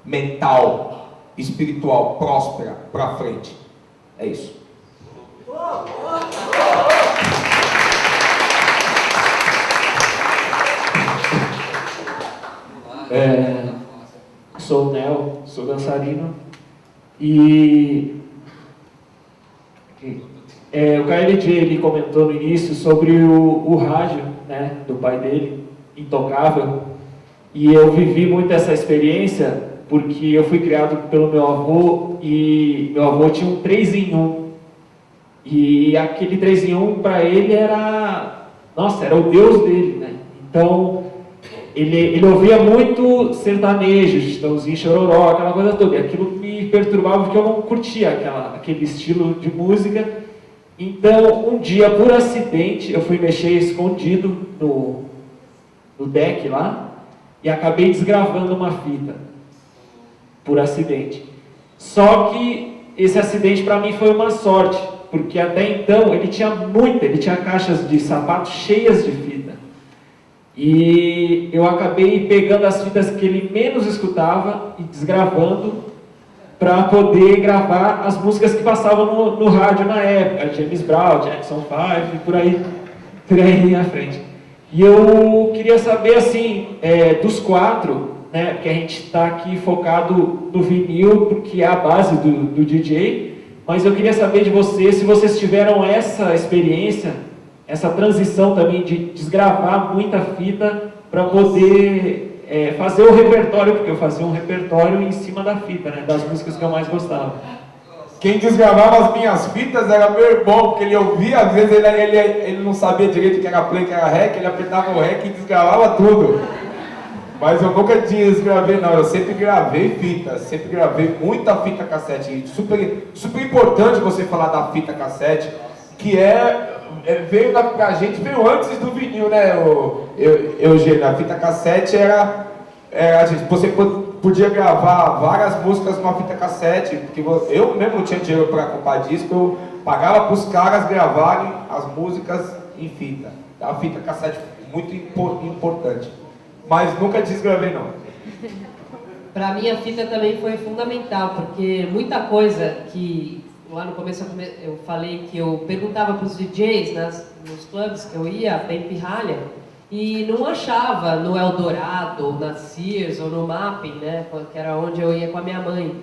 [SPEAKER 6] mental, espiritual, próspera, para frente. É isso.
[SPEAKER 9] Sou o Nel, sou dançarino e o KLJ ele comentou no início sobre o rádio, né, do pai dele, intocável, e eu vivi muito essa experiência porque eu fui criado pelo meu avô e meu avô tinha um 3 em 1. E aquele 3 em 1 para ele era, nossa, era o Deus dele, né? Então, ele ouvia muito sertanejo, Chitãozinho, Chororó, aquela coisa toda. E aquilo me perturbava porque eu não curtia aquele estilo de música. Então, um dia, por acidente, eu fui mexer escondido no deck lá e acabei desgravando uma fita, por acidente. Só que esse acidente para mim foi uma sorte, porque até então ele tinha caixas de sapato cheias de fita. E eu acabei pegando as fitas que ele menos escutava e desgravando para poder gravar as músicas que passavam no rádio na época, James Brown, Jackson 5, por aí à frente. E eu queria saber, assim, dos 4, né, que a gente está aqui focado no vinil, porque é a base do DJ, mas eu queria saber de vocês, se vocês tiveram essa experiência, essa transição também de desgravar muita fita para poder fazer o repertório, porque eu fazia um repertório em cima da fita, né, das músicas que eu mais gostava.
[SPEAKER 6] Quem desgravava as minhas fitas era meu irmão, porque ele ouvia, às vezes ele não sabia direito o que era play, o que era rec, ele apertava o rec e desgravava tudo. Mas eu nunca desgravei não, eu sempre gravei fita, sempre gravei muita fita cassete. Super importante você falar da fita cassete, que veio pra gente, veio antes do vinil, né, Eugênio? A fita cassete era você podia gravar várias músicas numa fita cassete, porque eu mesmo não tinha dinheiro para comprar disco, eu pagava para os caras gravarem as músicas em fita. A fita cassete muito importante, mas nunca desgravei não.
[SPEAKER 3] Para mim a fita também foi fundamental, porque muita coisa que lá no começo eu falei que eu perguntava para os DJs nos clubes que eu ia, bem pirralha, e não achava no Eldorado, ou na Sears, ou no Mapping, né, que era onde eu ia com a minha mãe.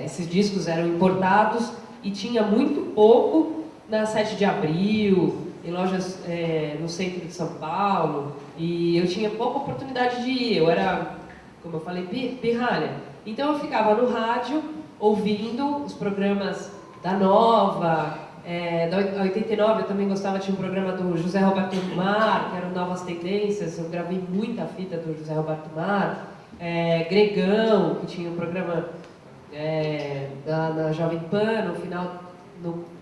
[SPEAKER 3] Esses discos eram importados e tinha muito pouco na 7 de Abril, em lojas no centro de São Paulo, e eu tinha pouca oportunidade de ir, eu era, como eu falei, pirralha. Então eu ficava no rádio, ouvindo os programas da Nova, da 89 eu também gostava, tinha um programa do José Roberto Mar, que eram Novas Tendências, eu gravei muita fita do José Roberto Mar, Gregão, que tinha um programa na Jovem Pan,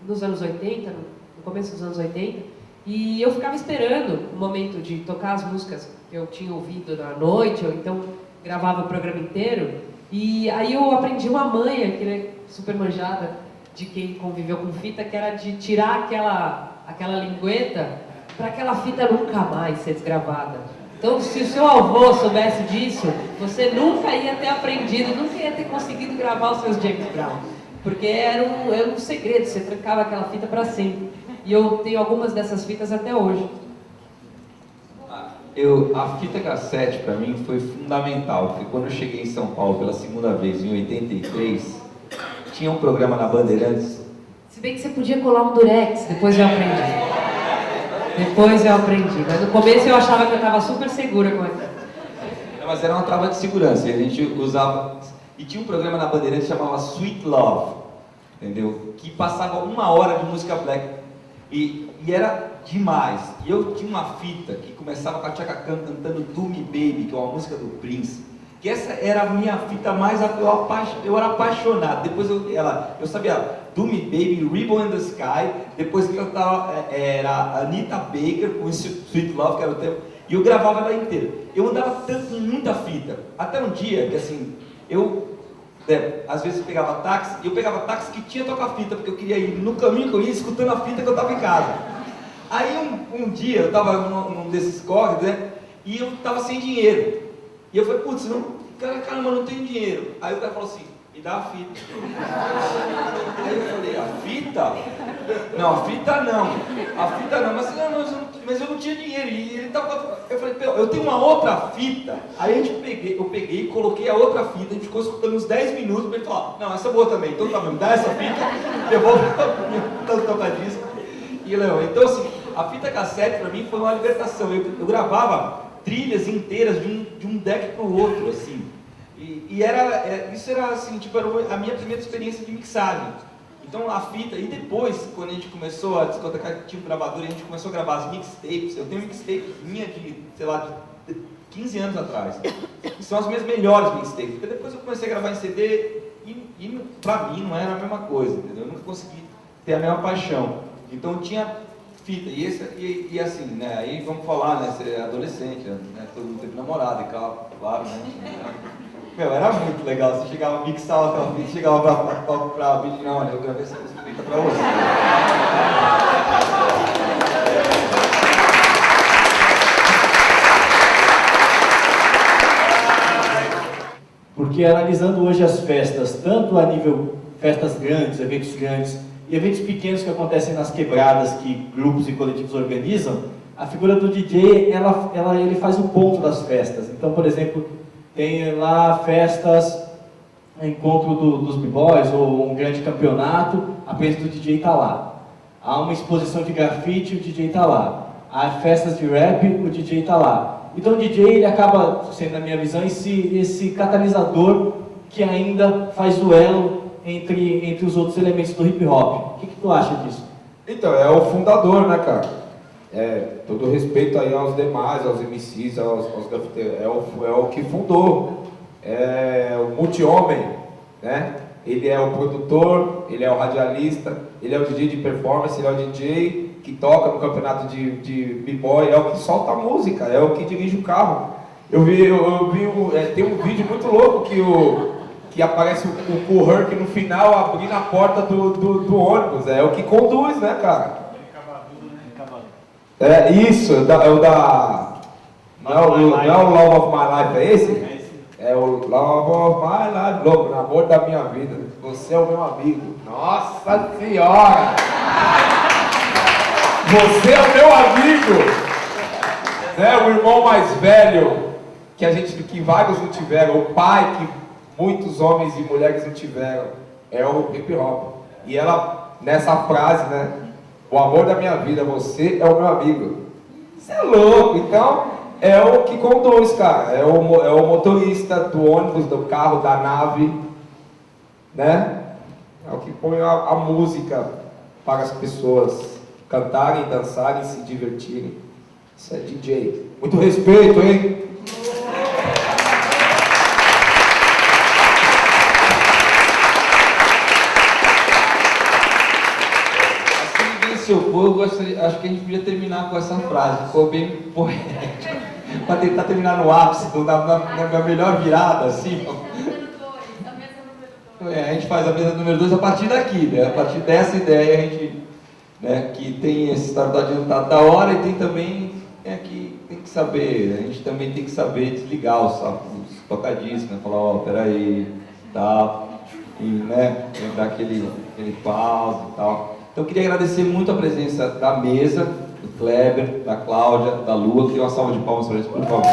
[SPEAKER 3] nos anos 80, no começo dos anos 80, e eu ficava esperando o momento de tocar as músicas que eu tinha ouvido na noite, ou então gravava o programa inteiro, e aí eu aprendi uma manha, que é super manjada, de quem conviveu com fita, que era de tirar aquela lingueta para aquela fita nunca mais ser desgravada. Então, se o seu avô soubesse disso, você nunca ia ter aprendido, nunca ia ter conseguido gravar os seus James Brown. Porque era um segredo, você trancava aquela fita para sempre. E eu tenho algumas dessas fitas até hoje.
[SPEAKER 1] A fita cassete para mim foi fundamental, porque quando eu cheguei em São Paulo pela segunda vez, em 83, tinha um programa na Bandeirantes.
[SPEAKER 3] Se bem que você podia colar um durex, depois eu aprendi. Mas no começo eu achava que eu estava super segura com aquilo.
[SPEAKER 1] Mas era uma trava de segurança, e a gente usava... E tinha um programa na Bandeirantes que chamava Sweet Love, entendeu? Que passava 1 hora de música black. E era demais. E eu tinha uma fita que começava com a Chaka Khan cantando Do Me Baby, que é uma música do Prince. Que essa era a minha fita mais... Eu era apaixonado. Depois eu sabia Do Me Baby, Ribbon in the Sky. Depois que eu tava... Era Anita Baker com Sweet Love, que era o tema. E eu gravava ela inteira. Eu andava tanto com muita fita. Até um dia que assim... às vezes pegava táxi, e eu pegava táxi que tinha toca-fita, porque eu queria ir no caminho que eu ia escutando a fita que eu estava em casa. Aí um dia eu estava num desses corres, né, e eu estava sem dinheiro. E eu falei, putz, caramba, não tenho dinheiro. Aí o cara falou assim, me dá a fita. Aí eu falei, a fita? Não, a fita não. Mas eu não tinha dinheiro. E ele tava. Eu falei, eu tenho uma outra fita. Aí eu peguei, coloquei a outra fita, a gente ficou escutando uns 10 minutos, ele falou, não, essa é boa também, então tá bom, me dá essa fita, devolve tanto toca-disco. E então assim, a fita cassete pra mim foi uma libertação. Eu gravava trilhas inteiras de um deck pro outro, assim. Isso era assim, tipo, era a minha primeira experiência de mixagem. Então a fita, e depois, quando a gente começou a discotecar, tinha um gravador e a gente começou a gravar as mixtapes. Eu tenho mixtape minha de, sei lá, de 15 anos atrás. E são as minhas melhores mixtapes. Porque depois eu comecei a gravar em CD e pra mim não era a mesma coisa, entendeu? Eu nunca consegui ter a mesma paixão. Então tinha fita, e assim, né? Aí vamos falar, né? Você é adolescente, né? Todo mundo teve namorado e claro, né? Meu, era muito legal, você chegava, mixava aquela fita, chegava pra vídeo, não, olha, eu gravei essa fita pra você.
[SPEAKER 7] Porque analisando hoje as festas, tanto a nível festas grandes, eventos grandes, e eventos pequenos que acontecem nas quebradas, que grupos e coletivos organizam, a figura do DJ, ele faz o ponto das festas. Então, por exemplo, tem lá festas, encontro dos b-boys ou um grande campeonato, a presença do DJ está lá. Há uma exposição de grafite, o DJ está lá. Há festas de rap, o DJ está lá. Então o DJ ele acaba, sendo na minha visão, esse catalisador que ainda faz duelo entre os outros elementos do hip hop. O que tu acha disso?
[SPEAKER 6] Então, é o fundador, né, cara? Todo respeito aí aos demais, aos MCs, aos grafiteiros, é o que fundou, é o multi-homem, né? Ele é o produtor, ele é o radialista, ele é o DJ de performance, ele é o DJ que toca no campeonato de b-boy, é o que solta a música, é o que dirige o carro. Tem um vídeo muito louco que aparece o Kool Herc no final abrindo a porta do ônibus, é o que conduz, né, cara? É isso, é o da... Não é o Love of My Life, é esse? É o Love of My Life, louco, o amor da minha vida. Você é o meu amigo. Nossa Senhora! Você é o meu amigo! Né? O irmão mais velho, que vários não tiveram, o pai que muitos homens e mulheres não tiveram, é o hip hop. E ela, nessa frase, né? O amor da minha vida, você é o meu amigo. Você é louco, então é o que conduz, cara. É o motorista do ônibus, do carro, da nave, né? É o que põe a música para as pessoas cantarem, dançarem, se divertirem. Isso é DJ. Muito respeito, hein?
[SPEAKER 1] Acho que a gente podia terminar com essa frase, ficou bem poético, para tentar terminar no ápice, na melhor virada, assim. A gente faz a mesa número 2 a partir daqui, né? A partir dessa ideia a gente, né, que tem esse estado adiantado da hora e tem também que tem que saber, a gente também tem que saber desligar os tocadiscos, né? Falar, ó, peraí, tal, e, né, dar aquele pause e tal. Então eu queria agradecer muito a presença da mesa, do Kleber, da Cláudia, da Lua. Queria uma salva de palmas para eles, por favor.